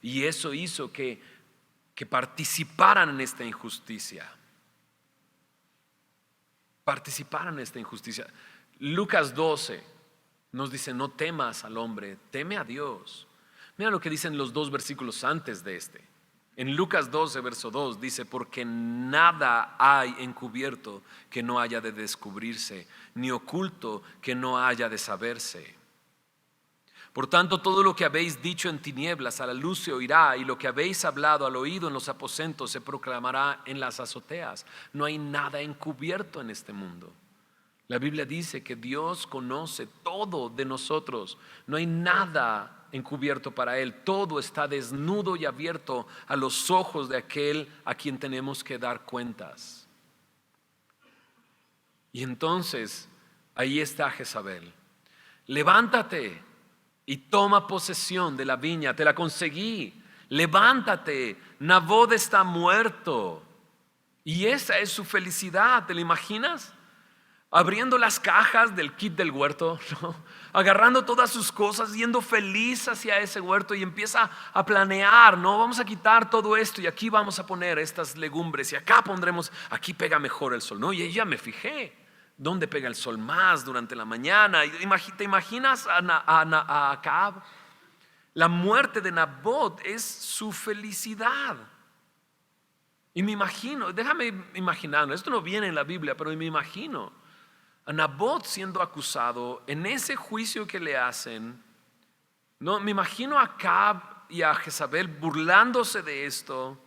Y eso hizo que participaran en esta injusticia. Participaran en esta injusticia. Lucas 12 nos dice: no temas al hombre, teme a Dios. Mira lo que dicen los 2 versículos antes de este. En Lucas 12, verso 2 dice: porque nada hay encubierto que no haya de descubrirse, ni oculto que no haya de saberse. Por tanto, todo lo que habéis dicho en tinieblas a la luz se oirá, y lo que habéis hablado al oído en los aposentos se proclamará en las azoteas. No hay nada encubierto en este mundo. La Biblia dice que Dios conoce todo de nosotros. No hay nada encubierto para Él. Todo está desnudo y abierto a los ojos de aquel a quien tenemos que dar cuentas. Y entonces ahí está Jezabel: levántate y toma posesión de la viña, te la conseguí. Levántate, Nabot está muerto. Y esa es su felicidad, ¿te lo imaginas? Abriendo las cajas del kit del huerto, ¿no? Agarrando todas sus cosas, yendo feliz hacia ese huerto, y empieza a planear, ¿no? Vamos a quitar todo esto y aquí vamos a poner estas legumbres y acá pondremos, aquí pega mejor el sol, ¿no? Y ya me fijé dónde pega el sol más durante la mañana. ¿Te imaginas a Acab? La muerte de Nabot es su felicidad. Y me imagino, déjame imaginar, esto no viene en la Biblia, pero me imagino a Nabot siendo acusado en ese juicio que le hacen. No, me imagino a Acab y a Jezabel burlándose de esto.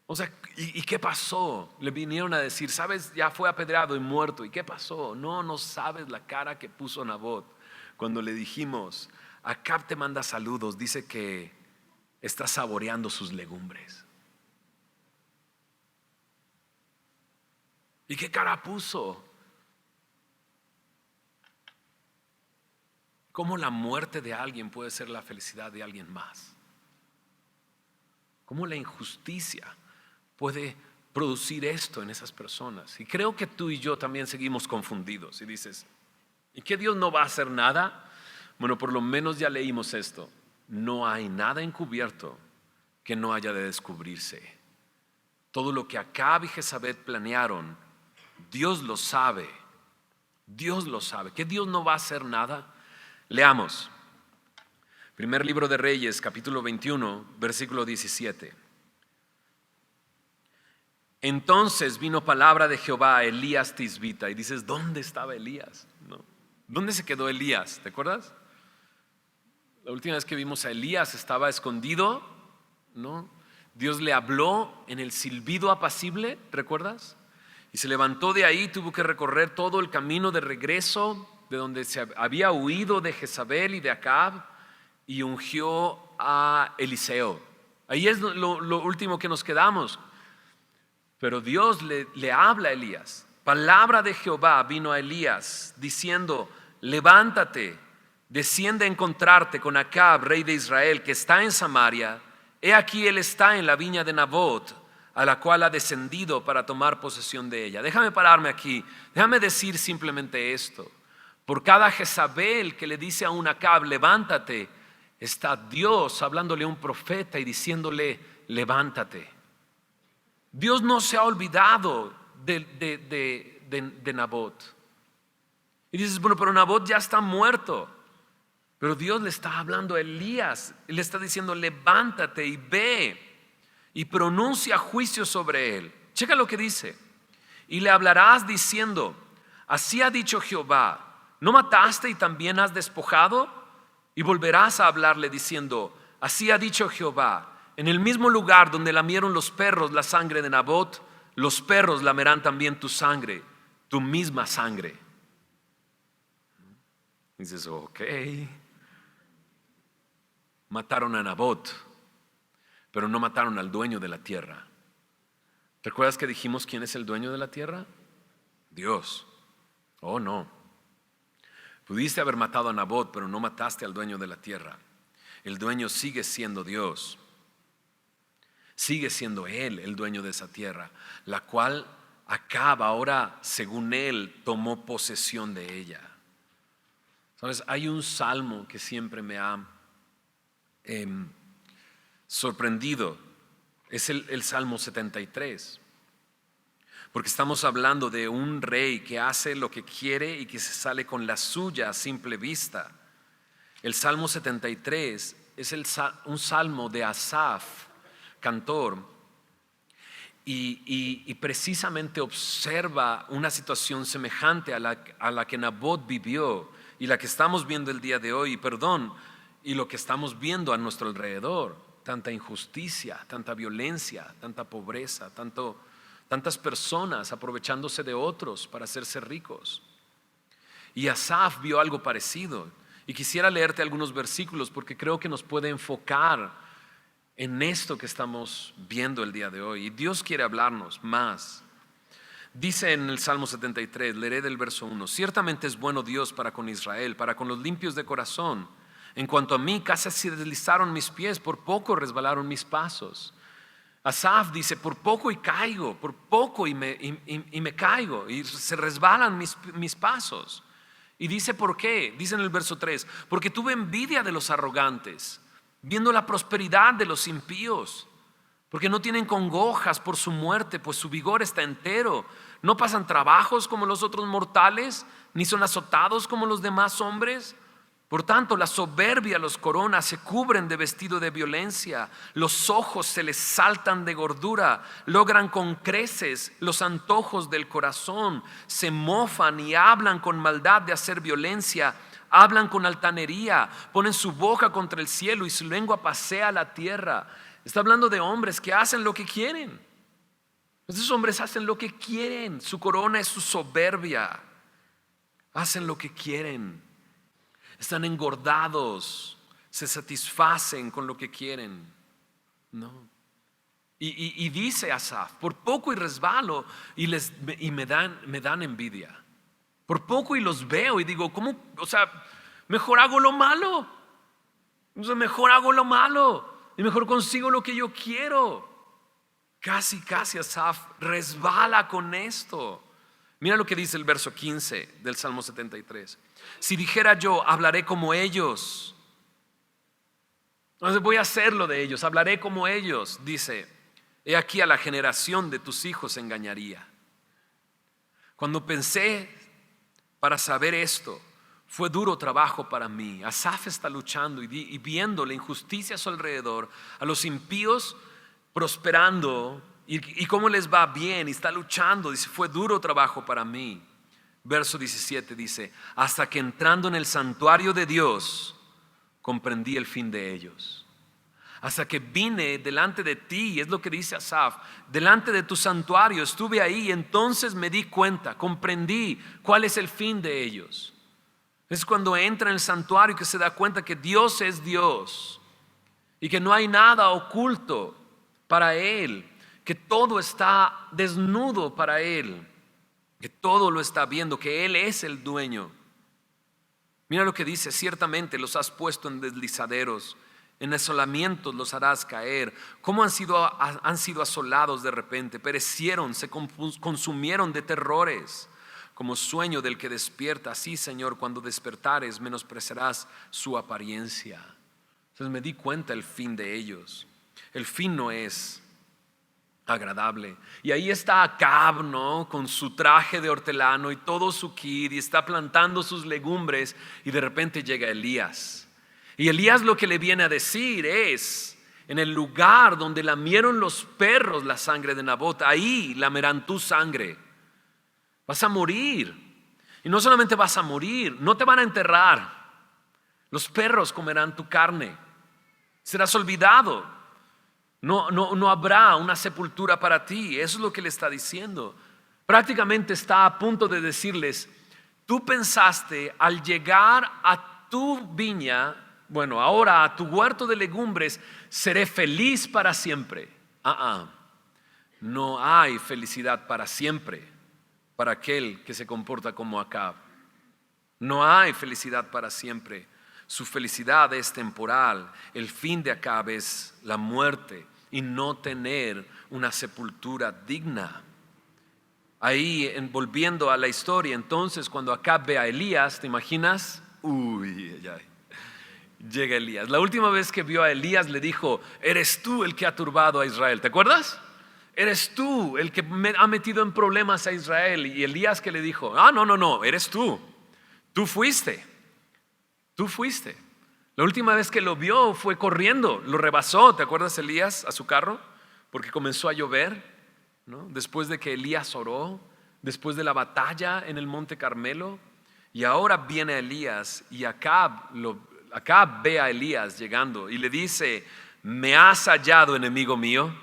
O sea, ¿y qué pasó? Le vinieron a decir: sabes, ya fue apedreado y muerto. ¿Y qué pasó? No sabes la cara que puso Nabot cuando le dijimos: Acab te manda saludos, dice que está saboreando sus legumbres. ¿Y qué cara puso? ¿Cómo la muerte de alguien puede ser la felicidad de alguien más? ¿Cómo la injusticia puede producir esto en esas personas? Y creo que tú y yo también seguimos confundidos. Y dices: ¿y qué Dios no va a hacer nada? Bueno, por lo menos ya leímos esto: no hay nada encubierto que no haya de descubrirse. Todo lo que Acab y Jezabel planearon, Dios lo sabe. Dios lo sabe. ¿Que Dios no va a hacer nada? Leamos. Primer libro de Reyes, capítulo 21, versículo 17. Entonces vino palabra de Jehová a Elías Tisbita. Y dices: ¿dónde estaba Elías? ¿No? ¿Dónde se quedó Elías? ¿Te acuerdas? La última vez que vimos a Elías estaba escondido, ¿no? Dios le habló en el silbido apacible, ¿recuerdas? Y se levantó de ahí, tuvo que recorrer todo el camino de regreso de donde se había huido de Jezabel y de Acab, y ungió a Eliseo. Ahí es lo último que nos quedamos. Pero Dios le habla a Elías. Palabra de Jehová vino a Elías diciendo: levántate, desciende a encontrarte con Acab, rey de Israel, que está en Samaria. He aquí él está en la viña de Nabot, a la cual ha descendido para tomar posesión de ella. Déjame pararme aquí. Déjame decir simplemente esto. Por cada Jezabel que le dice a un Acab: levántate, está Dios hablándole a un profeta y diciéndole: levántate. Dios no se ha olvidado de Nabot. Y dices: bueno, pero Nabot ya está muerto. Pero Dios le está hablando a Elías, le está diciendo: levántate y ve y pronuncia juicio sobre él. Checa lo que dice: y le hablarás diciendo: así ha dicho Jehová, ¿no mataste y también has despojado? Y volverás a hablarle diciendo: así ha dicho Jehová, en el mismo lugar donde lamieron los perros la sangre de Nabot, los perros lamerán también tu sangre, tu misma sangre. Y dices: ok, mataron a Nabot, pero no mataron al dueño de la tierra. ¿Recuerdas que dijimos quién es el dueño de la tierra? Dios. Oh, no. Pudiste haber matado a Nabot, pero no mataste al dueño de la tierra. El dueño sigue siendo Dios. Sigue siendo él el dueño de esa tierra, la cual Acab ahora, según él, tomó posesión de ella. ¿Sabes? Hay un salmo que siempre me ha sorprendido. Es el Salmo 73. Porque estamos hablando de un rey que hace lo que quiere y que se sale con la suya a simple vista. El Salmo 73 es un salmo de Asaf, cantor, y precisamente observa una situación semejante a la que Nabot vivió y la que estamos viendo el día de hoy, y lo que estamos viendo a nuestro alrededor. Tanta injusticia, tanta violencia, tanta pobreza, tantas personas aprovechándose de otros para hacerse ricos. Y Asaf vio algo parecido. Y quisiera leerte algunos versículos porque creo que nos puede enfocar en esto que estamos viendo el día de hoy. Y Dios quiere hablarnos más. Dice en el Salmo 73, leeré del verso 1: ciertamente es bueno Dios para con Israel, para con los limpios de corazón. En cuanto a mí, casi se deslizaron mis pies, por poco resbalaron mis pasos. Asaf dice: por poco y caigo, por poco y me caigo, y se resbalan mis pasos. Y dice: ¿por qué? Dice en el verso 3: porque tuve envidia de los arrogantes, viendo la prosperidad de los impíos, porque no tienen congojas por su muerte, pues su vigor está entero. No pasan trabajos como los otros mortales, ni son azotados como los demás hombres. Por tanto, la soberbia los corona, se cubren de vestido de violencia, los ojos se les saltan de gordura, logran con creces los antojos del corazón, se mofan y hablan con maldad de hacer violencia, hablan con altanería, ponen su boca contra el cielo y su lengua pasea la tierra. Está hablando de hombres que hacen lo que quieren. Esos hombres hacen lo que quieren, su corona es su soberbia, hacen lo que quieren. Están engordados, se satisfacen con lo que quieren. No. Y dice Asaf: por poco y resbalo y me dan envidia. Por poco y los veo y digo: ¿cómo? O sea, mejor hago lo malo. O sea, mejor hago lo malo y mejor consigo lo que yo quiero. Casi Asaf resbala con esto. Mira lo que dice el verso 15 del Salmo 73. Si dijera yo, hablaré como ellos. Entonces voy a hacerlo de ellos, hablaré como ellos. Dice: he aquí, a la generación de tus hijos engañaría. Cuando pensé para saber esto, fue duro trabajo para mí. Asaf está luchando y viendo la injusticia a su alrededor, a los impíos prosperando y cómo les va bien, y está luchando. Dice: fue duro trabajo para mí. Verso 17 dice: hasta que entrando en el santuario de Dios comprendí el fin de ellos. Hasta que vine delante de ti, es lo que dice Asaf, delante de tu santuario, estuve ahí, entonces me di cuenta, comprendí cuál es el fin de ellos. Es cuando entra en el santuario que se da cuenta que Dios es Dios y que no hay nada oculto para Él, que todo está desnudo para Él, que todo lo está viendo, que Él es el dueño. Mira lo que dice: ciertamente los has puesto en deslizaderos, en asolamientos los harás caer. ¿Cómo han sido asolados de repente? Perecieron, se consumieron de terrores. Como sueño del que despierta, así, Señor, cuando despertares menospreciarás su apariencia. Entonces me di cuenta el fin de ellos. El fin no es agradable. Y ahí está Acab, ¿no? Con su traje de hortelano y todo su kit, y está plantando sus legumbres, y de repente llega Elías. Y Elías lo que le viene a decir es: en el lugar donde lamieron los perros la sangre de Nabot, ahí lamerán tu sangre. Vas a morir. Y no solamente vas a morir, no te van a enterrar. Los perros comerán tu carne. Serás olvidado. No habrá una sepultura para ti. Eso es lo que le está diciendo. Prácticamente está a punto de decirles: tú pensaste al llegar a tu viña, bueno, ahora a tu huerto de legumbres, seré feliz para siempre. No hay felicidad para siempre para aquel que se comporta como Acab. No hay felicidad para siempre. Su felicidad es temporal. El fin de Acab es la muerte, y no tener una sepultura digna. Ahí, volviendo a la historia, entonces cuando Acab ve a Elías, ¿te imaginas? Llega Elías. La última vez que vio a Elías le dijo: eres tú el que ha turbado a Israel. ¿Te acuerdas? Eres tú el que ha metido en problemas a Israel. Y Elías, que le dijo: no, eres tú. Tú fuiste. La última vez que lo vio fue corriendo, lo rebasó. ¿Te acuerdas, Elías, a su carro? Porque comenzó a llover, ¿no? Después de que Elías oró, después de la batalla en el monte Carmelo. Y ahora viene Elías y Acab ve a Elías llegando y le dice: ¿me has hallado, enemigo mío?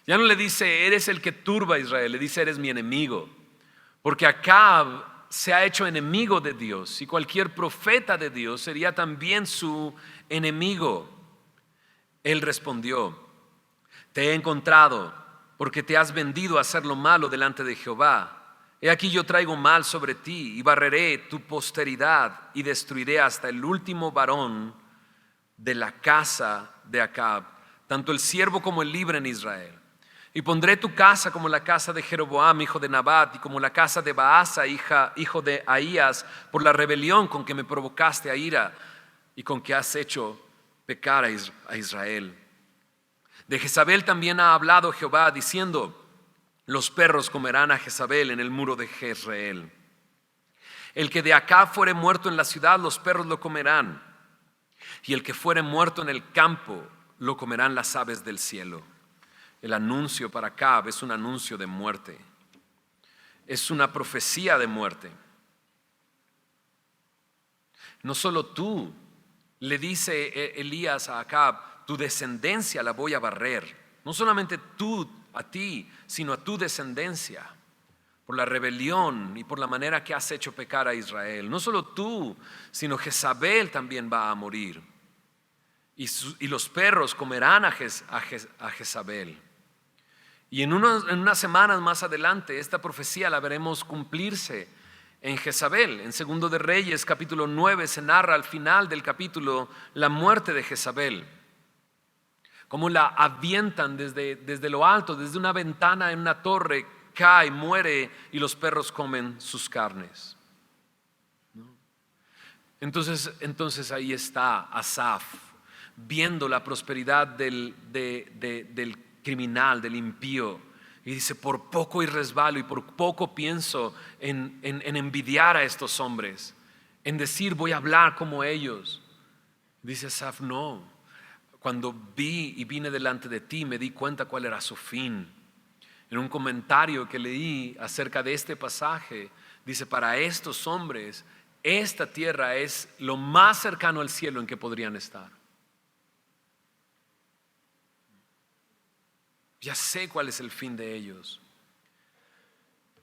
Ya no le dice: eres el que turba a Israel, le dice: eres mi enemigo. Porque Acab se ha hecho enemigo de Dios, y cualquier profeta de Dios sería también su enemigo. Él respondió: te he encontrado porque te has vendido a hacer lo malo delante de Jehová. He aquí yo traigo mal sobre ti y barreré tu posteridad y destruiré hasta el último varón de la casa de Acab, tanto el siervo como el libre en Israel. Y pondré tu casa como la casa de Jeroboam, hijo de Nabat, y como la casa de Baasa, hijo de Ahías, por la rebelión con que me provocaste a ira y con que has hecho pecar a Israel. De Jezabel también ha hablado Jehová, diciendo: los perros comerán a Jezabel en el muro de Jezreel. El que de Acab fuere muerto en la ciudad, los perros lo comerán. Y el que fuere muerto en el campo, lo comerán las aves del cielo. El anuncio para Acab es un anuncio de muerte. Es una profecía de muerte. No solo tú, le dice Elías a Acab: tu descendencia la voy a barrer. No solamente tú, a ti, sino a tu descendencia, por la rebelión y por la manera que has hecho pecar a Israel. No solo tú, sino Jezabel también va a morir. Y los perros comerán a Jezabel. Y en unas semanas más adelante esta profecía la veremos cumplirse en Jezabel. En Segundo de Reyes, capítulo 9, se narra al final del capítulo la muerte de Jezabel. Cómo la avientan desde lo alto, desde una ventana en una torre, cae, muere, y los perros comen sus carnes. Entonces ahí está Asaf, viendo la prosperidad del criminal, del impío, y dice: por poco y resbalo y por poco pienso en envidiar a estos hombres, en decir voy a hablar como ellos. Dice Asaf: no, cuando vi y vine delante de ti me di cuenta cuál era su fin. En un comentario que leí acerca de este pasaje, dice: para estos hombres esta tierra es lo más cercano al cielo en que podrían estar. Ya sé cuál es el fin de ellos.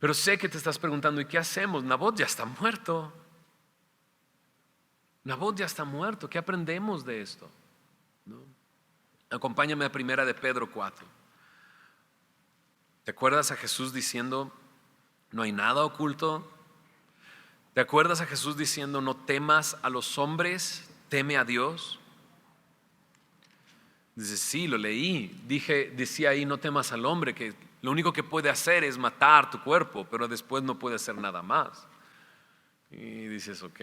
Pero sé que te estás preguntando: ¿y qué hacemos? Nabot ya está muerto. Nabot ya está muerto. ¿Qué aprendemos de esto? ¿No? Acompáñame a Primera de Pedro 4. ¿Te acuerdas a Jesús diciendo: no hay nada oculto? ¿Te acuerdas a Jesús diciendo: no temas a los hombres, teme a Dios? Dice: sí, lo leí. Decía ahí: no temas al hombre, que lo único que puede hacer es matar tu cuerpo, pero después no puede hacer nada más. Y dices: ok.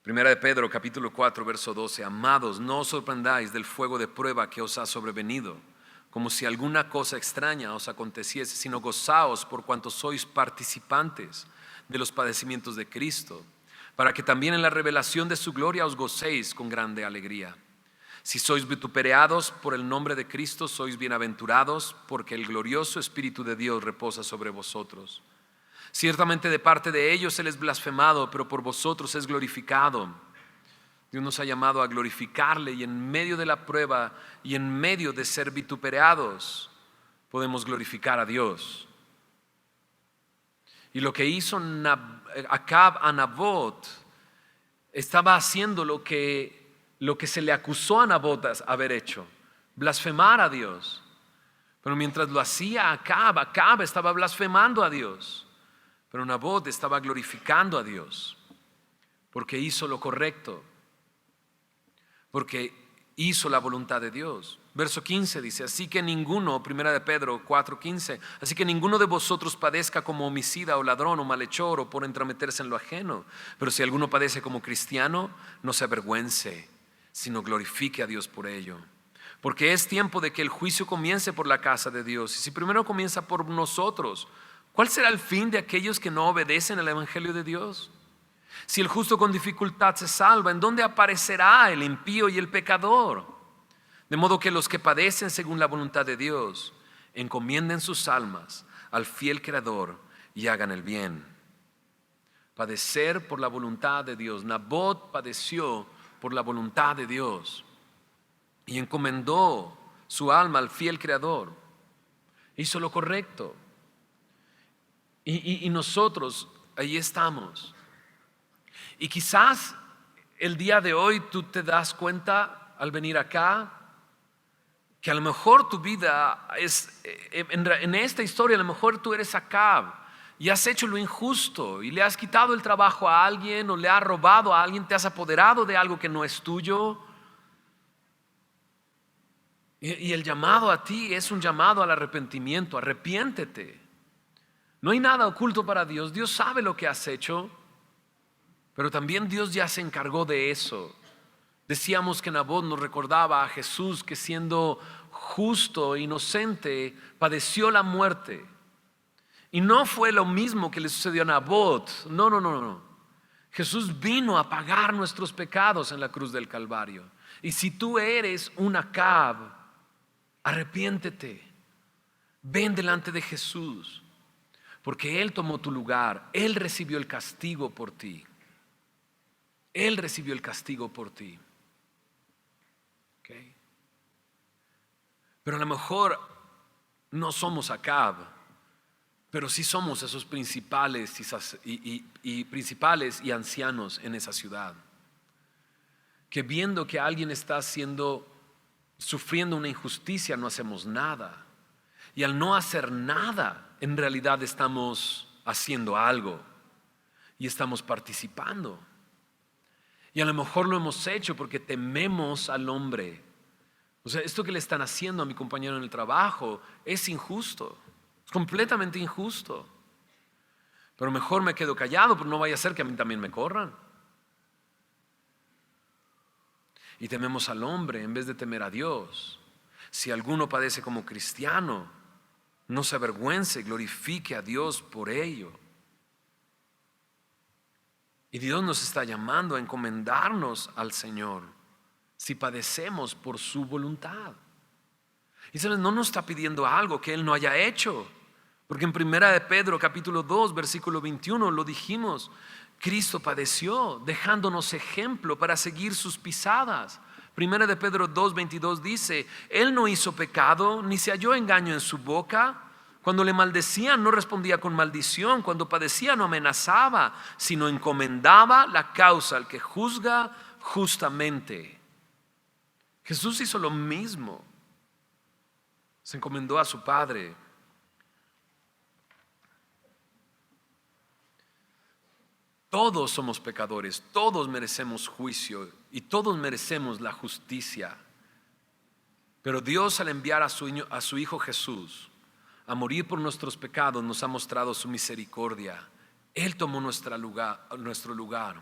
Primera de Pedro, capítulo 4, verso 12. Amados, no os sorprendáis del fuego de prueba que os ha sobrevenido, como si alguna cosa extraña os aconteciese, sino gozaos por cuanto sois participantes de los padecimientos de Cristo, para que también en la revelación de su gloria os gocéis con grande alegría. Si sois vituperados por el nombre de Cristo, sois bienaventurados, porque el glorioso Espíritu de Dios reposa sobre vosotros. Ciertamente de parte de ellos Él es blasfemado, pero por vosotros es glorificado. Dios nos ha llamado a glorificarle, y en medio de la prueba y en medio de ser vituperados podemos glorificar a Dios. Y lo que hizo Acab a Nabot, estaba haciendo lo que se le acusó a Nabot haber hecho: blasfemar a Dios. Pero mientras lo hacía Acab estaba blasfemando a Dios, pero Nabot estaba glorificando a Dios. porque hizo lo correcto, porque hizo la voluntad de Dios. Verso 15 dice, así que ninguno, primera de Pedro 4:15, así que ninguno de vosotros padezca como homicida o ladrón o malhechor o por entrometerse en lo ajeno. Pero si alguno padece como cristiano, no se avergüence, sino glorifique a Dios por ello. Porque es tiempo de que el juicio comience por la casa de Dios. Y si primero comienza por nosotros, ¿cuál será el fin de aquellos que no obedecen al evangelio de Dios? Si el justo con dificultad se salva, ¿en dónde aparecerá el impío y el pecador? De modo que los que padecen según la voluntad de Dios encomienden sus almas al fiel Creador y hagan el bien. Padecer por la voluntad de Dios. Nabot padeció por la voluntad de Dios y encomendó su alma al fiel Creador. Hizo lo correcto. Y nosotros ahí estamos. Y quizás el día de hoy tú te das cuenta al venir acá que a lo mejor tu vida es, en esta historia a lo mejor tú eres Acab y has hecho lo injusto y le has quitado el trabajo a alguien o le has robado a alguien, te has apoderado de algo que no es tuyo. Y el llamado a ti es un llamado al arrepentimiento. Arrepiéntete. No hay nada oculto para Dios. Dios sabe lo que has hecho, pero también Dios ya se encargó de eso. Decíamos que Nabot nos recordaba a Jesús que siendo justo e inocente padeció la muerte. Y no fue lo mismo que le sucedió a Nabot. No. Jesús vino a pagar nuestros pecados en la cruz del Calvario. Y si tú eres un Acab, arrepiéntete. Ven delante de Jesús, porque Él tomó tu lugar. Él recibió el castigo por ti. Él recibió el castigo por ti. Okay. Pero a lo mejor no somos Acab, pero sí somos esos principales principales y ancianos en esa ciudad, que viendo que alguien está sufriendo una injusticia, no hacemos nada. Y al no hacer nada, en realidad estamos haciendo algo y estamos participando. Y a lo mejor lo hemos hecho porque tememos al hombre. O sea, esto que le están haciendo a mi compañero en el trabajo es injusto, es completamente injusto. Pero mejor me quedo callado, porque no vaya a ser que a mí también me corran. Y tememos al hombre en vez de temer a Dios. Si alguno padece como cristiano, no se avergüence, glorifique a Dios por ello. Y Dios nos está llamando a encomendarnos al Señor si padecemos por su voluntad. Y sabes, no nos está pidiendo algo que Él no haya hecho. Porque en primera de Pedro capítulo 2 versículo 21 lo dijimos. Cristo padeció dejándonos ejemplo para seguir sus pisadas. Primera de Pedro 2:22 dice, Él no hizo pecado ni se halló engaño en su boca. Cuando le maldecían no respondía con maldición, cuando padecía no amenazaba, sino encomendaba la causa al que juzga justamente. Jesús hizo lo mismo, se encomendó a su Padre. Todos somos pecadores, todos merecemos juicio y todos merecemos la justicia. Pero Dios, al enviar a su Hijo Jesús a morir por nuestros pecados, nos ha mostrado su misericordia. Él tomó nuestro lugar.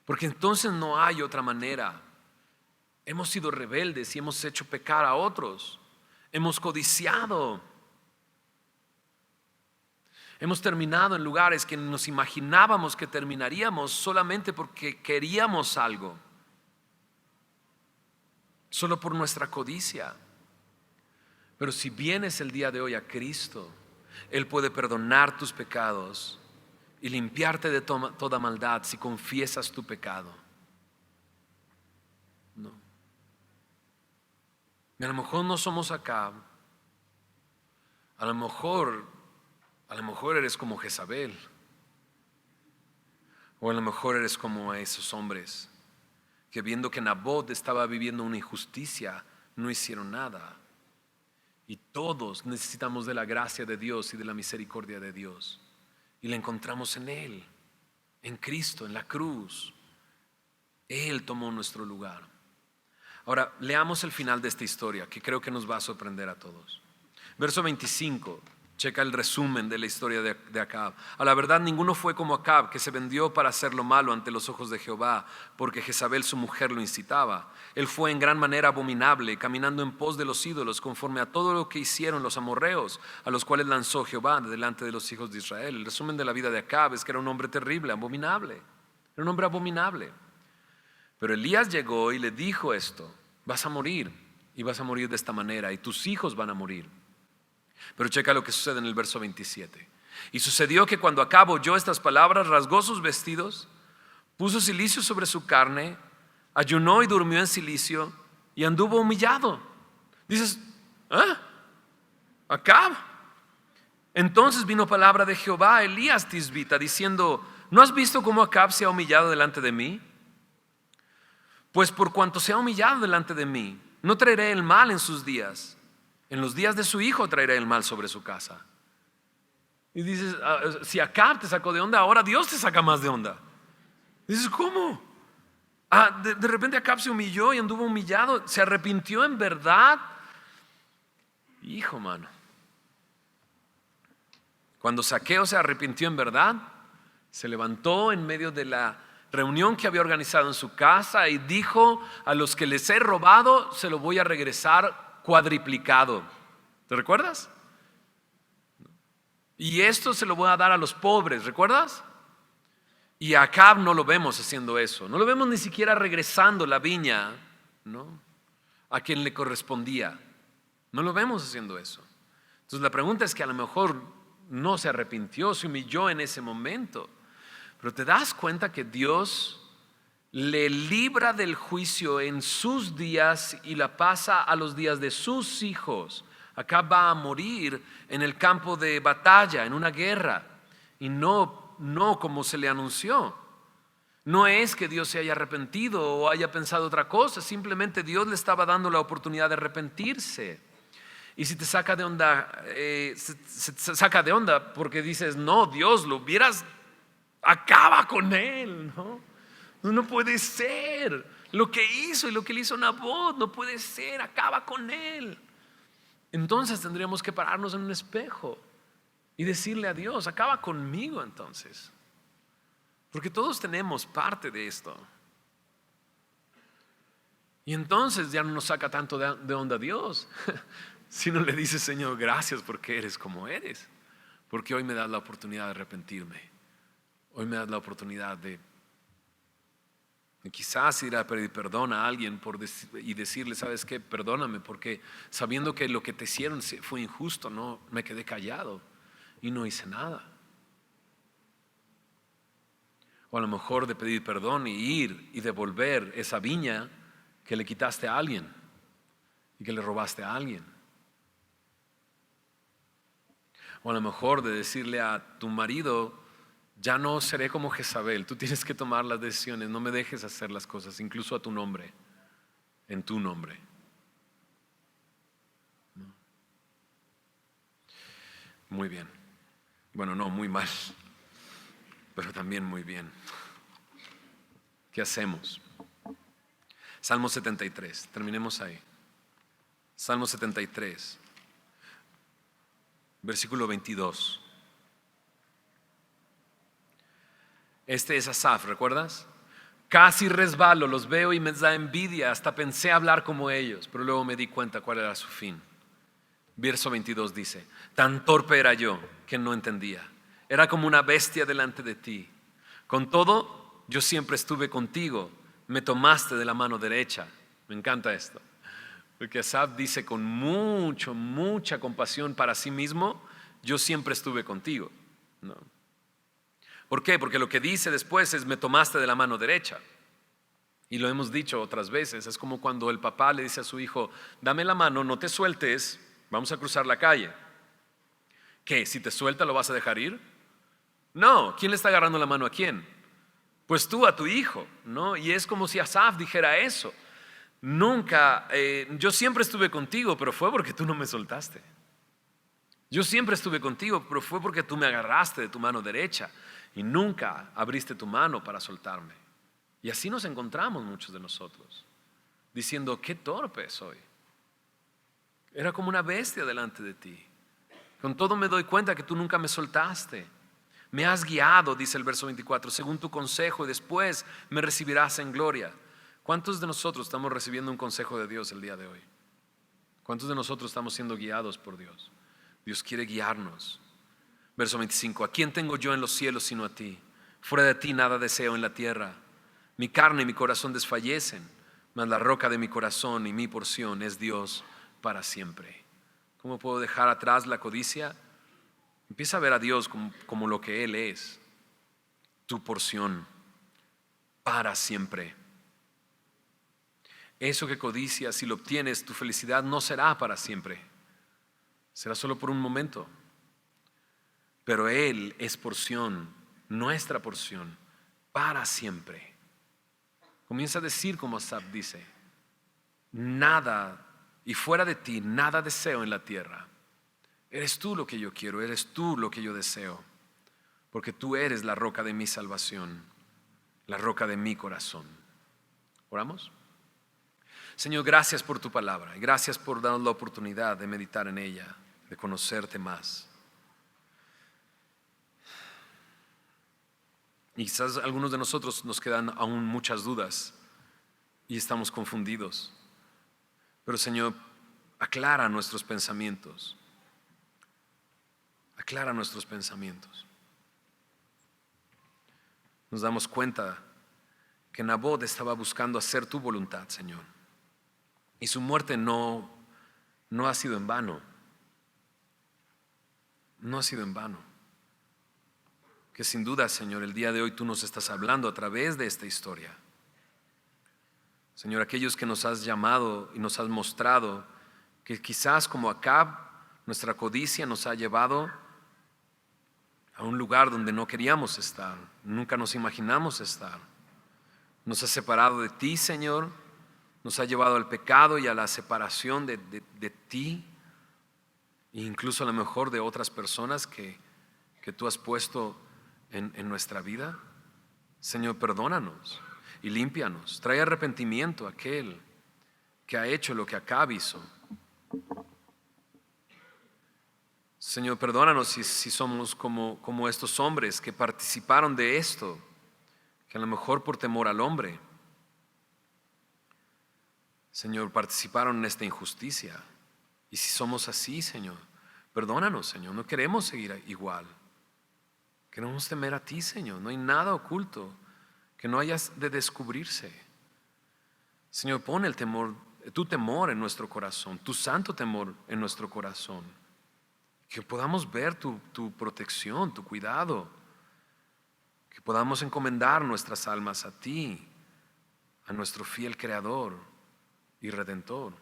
Porque entonces no hay otra manera. Hemos sido rebeldes y hemos hecho pecar a otros. Hemos codiciado. Hemos terminado en lugares que nos imaginábamos que terminaríamos solamente porque queríamos algo. Solo por nuestra codicia. Pero si vienes el día de hoy a Cristo, Él puede perdonar tus pecados y limpiarte de toda maldad si confiesas tu pecado. No. Y a lo mejor no somos acá. A lo mejor eres como Jezabel. O a lo mejor eres como esos hombres que viendo que Nabot estaba viviendo una injusticia, no hicieron nada. Y todos necesitamos de la gracia de Dios y de la misericordia de Dios. Y la encontramos en Él. en Cristo, en la cruz. Él tomó nuestro lugar. Ahora, leamos el final de esta historia, que creo que nos va a sorprender a todos. Verso 25, checa el resumen de la historia de Acab. A la verdad, ninguno fue como Acab, que se vendió para hacer lo malo ante los ojos de Jehová, porque Jezabel su mujer lo incitaba. Él fue en gran manera abominable, caminando en pos de los ídolos, conforme a todo lo que hicieron los amorreos, a los cuales lanzó Jehová delante de los hijos de Israel. El resumen de la vida de Acab es que era un hombre terrible, abominable. Era un hombre abominable. Pero Elías llegó y le dijo esto: vas a morir, y vas a morir de esta manera, y tus hijos van a morir. Pero checa lo que sucede en el verso 27. Y sucedió que cuando Acab oyó estas palabras, rasgó sus vestidos, puso cilicio sobre su carne, ayunó y durmió en cilicio, y anduvo humillado. Dices, ¿ah? Acab. Entonces vino palabra de Jehová a Elías tisbita, diciendo: ¿no has visto cómo Acab se ha humillado delante de mí? Pues por cuanto se ha humillado delante de mí, no traeré el mal en sus días. En los días de su hijo traeré el mal sobre su casa. Y dices, si Acab te sacó de onda, ahora Dios te saca más de onda. Dices, ¿cómo? De repente Acab se humilló y anduvo humillado. ¿Se arrepintió en verdad? Hijo, mano. Cuando Zaqueo se arrepintió en verdad, se levantó en medio de la reunión que había organizado en su casa y dijo: a los que les he robado se lo voy a regresar cuadriplicado. ¿Te recuerdas? Y esto se lo voy a dar a los pobres, ¿recuerdas? Y a Acab no lo vemos haciendo eso. No lo vemos ni siquiera regresando la viña, ¿no?, a quien le correspondía. No lo vemos haciendo eso. Entonces la pregunta es que a lo mejor no se arrepintió, se humilló en ese momento. Pero te das cuenta que Dios le libra del juicio en sus días y la pasa a los días de sus hijos. Acab va a morir en el campo de batalla, en una guerra, y no como se le anunció. No es que Dios se haya arrepentido o haya pensado otra cosa, simplemente Dios le estaba dando la oportunidad de arrepentirse. Y si te saca de onda, se saca de onda porque dices, no, Dios, lo hubieras, acaba con él, ¿no? No puede ser. Lo que hizo y lo que le hizo Nabot, no puede ser, acaba con él. Entonces tendríamos que pararnos en un espejo y decirle a Dios: acaba conmigo entonces. Porque todos tenemos parte de esto. Y entonces ya no nos saca tanto de onda Dios, sino le dice: Señor, gracias porque eres como eres. Porque hoy me das la oportunidad de arrepentirme. Hoy me das la oportunidad de quizás ir a pedir perdón a alguien y decirle: ¿sabes qué? Perdóname, porque sabiendo que lo que te hicieron fue injusto, no me quedé callado y no hice nada. O a lo mejor de pedir perdón y ir y devolver esa viña que le quitaste a alguien y que le robaste a alguien. O a lo mejor de decirle a tu marido: ya no seré como Jezabel, tú tienes que tomar las decisiones, no me dejes hacer las cosas, incluso a tu nombre, en tu nombre. ¿No? Muy bien. Bueno, no, muy mal, pero también muy bien. ¿Qué hacemos? Salmo 73, terminemos ahí. Salmo 73, versículo 22. Este es Asaf, ¿recuerdas? Casi resbalo, los veo y me da envidia, hasta pensé hablar como ellos, pero luego me di cuenta cuál era su fin. Verso 22 dice: tan torpe era yo que no entendía, era como una bestia delante de ti. Con todo, yo siempre estuve contigo, me tomaste de la mano derecha. Me encanta esto, porque Asaf dice con mucha compasión para sí mismo: yo siempre estuve contigo, ¿no? ¿Por qué? Porque lo que dice después es: me tomaste de la mano derecha. Y lo hemos dicho otras veces, es como cuando el papá le dice a su hijo: dame la mano, no te sueltes, vamos a cruzar la calle. ¿Qué? Si te suelta, ¿lo vas a dejar ir? No, ¿quién le está agarrando la mano a quién? Pues tú a tu hijo, ¿no? Y es como si Asaf dijera eso: nunca, yo siempre estuve contigo, pero fue porque tú no me soltaste. Yo siempre estuve contigo, pero fue porque tú me agarraste de tu mano derecha y nunca abriste tu mano para soltarme. Y así nos encontramos muchos de nosotros, diciendo, qué torpe soy. Era como una bestia delante de ti. Con todo me doy cuenta que tú nunca me soltaste. Me has guiado, dice el verso 24, según tu consejo, y después me recibirás en gloria. ¿Cuántos de nosotros estamos recibiendo un consejo de Dios el día de hoy? ¿Cuántos de nosotros estamos siendo guiados por Dios? Dios quiere guiarnos. Verso 25, ¿a quién tengo yo en los cielos sino a ti? Fuera de ti nada deseo en la tierra. Mi carne y mi corazón desfallecen, mas la roca de mi corazón y mi porción es Dios para siempre. ¿Cómo puedo dejar atrás la codicia? Empieza a ver a Dios como lo que Él es, tu porción para siempre. Eso que codicias, si lo obtienes, tu felicidad no será para siempre, será solo por un momento. Pero Él es porción, nuestra porción, para siempre. Comienza a decir como Asaf dice, nada y fuera de ti, nada deseo en la tierra. Eres tú lo que yo quiero, eres tú lo que yo deseo, porque tú eres la roca de mi salvación, la roca de mi corazón. ¿Oramos? Señor, gracias por tu palabra y gracias por darnos la oportunidad de meditar en ella, de conocerte más. Y quizás algunos de nosotros nos quedan aún muchas dudas y estamos confundidos. Pero Señor, aclara nuestros pensamientos. Aclara nuestros pensamientos. Nos damos cuenta que Nabot estaba buscando hacer tu voluntad, Señor. Y su muerte no ha sido en vano. No ha sido en vano. Que sin duda, Señor, el día de hoy tú nos estás hablando a través de esta historia. Señor, aquellos que nos has llamado y nos has mostrado que quizás como Acab, nuestra codicia nos ha llevado a un lugar donde no queríamos estar, nunca nos imaginamos estar. Nos ha separado de ti, Señor, nos ha llevado al pecado y a la separación de ti, e incluso a lo mejor de otras personas que tú has puesto en nuestra vida. Señor, perdónanos y límpianos. Trae arrepentimiento a aquel que ha hecho lo que Acab hizo. Señor, perdónanos si somos como estos hombres que participaron de esto, que a lo mejor por temor al hombre, Señor, participaron en esta injusticia. Y si somos así, Señor, perdónanos, Señor, no queremos seguir igual. Queremos temer a ti, Señor. No hay nada oculto que no hayas de descubrirse. Señor, pon el temor, tu temor en nuestro corazón, tu santo temor en nuestro corazón. Que podamos ver tu protección, tu cuidado. Que podamos encomendar nuestras almas a ti, a nuestro fiel Creador y Redentor.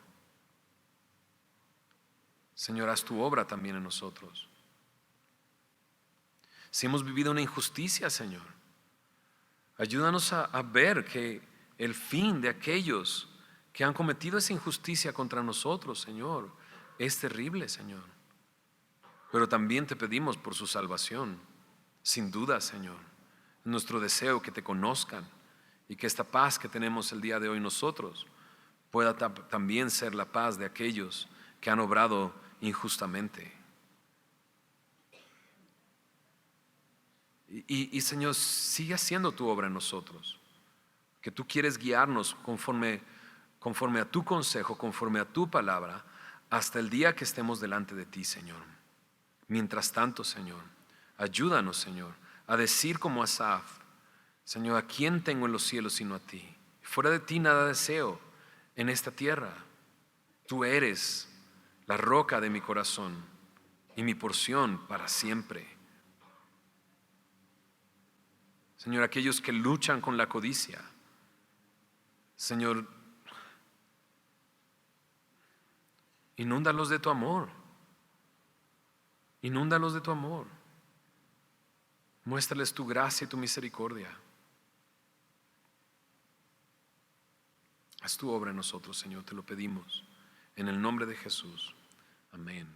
Señor, haz tu obra también en nosotros. Si hemos vivido una injusticia, Señor, ayúdanos a ver que el fin de aquellos que han cometido esa injusticia contra nosotros, Señor, es terrible, Señor. Pero también te pedimos por su salvación, sin duda, Señor. Nuestro deseo que te conozcan y que esta paz que tenemos el día de hoy nosotros pueda también ser la paz de aquellos que han obrado injustamente. Y Señor, sigue haciendo tu obra en nosotros, que tú quieres guiarnos conforme a tu consejo, conforme a tu palabra, hasta el día que estemos delante de ti, Señor. Mientras tanto, Señor, ayúdanos, Señor, a decir como Asaf, Señor, ¿a quién tengo en los cielos sino a ti? Fuera de ti nada deseo en esta tierra. Tú eres la roca de mi corazón y mi porción para siempre. Señor, aquellos que luchan con la codicia, Señor, inúndalos de tu amor. Inúndalos de tu amor. Muéstrales tu gracia y tu misericordia. Haz tu obra en nosotros, Señor, te lo pedimos. En el nombre de Jesús. Amén.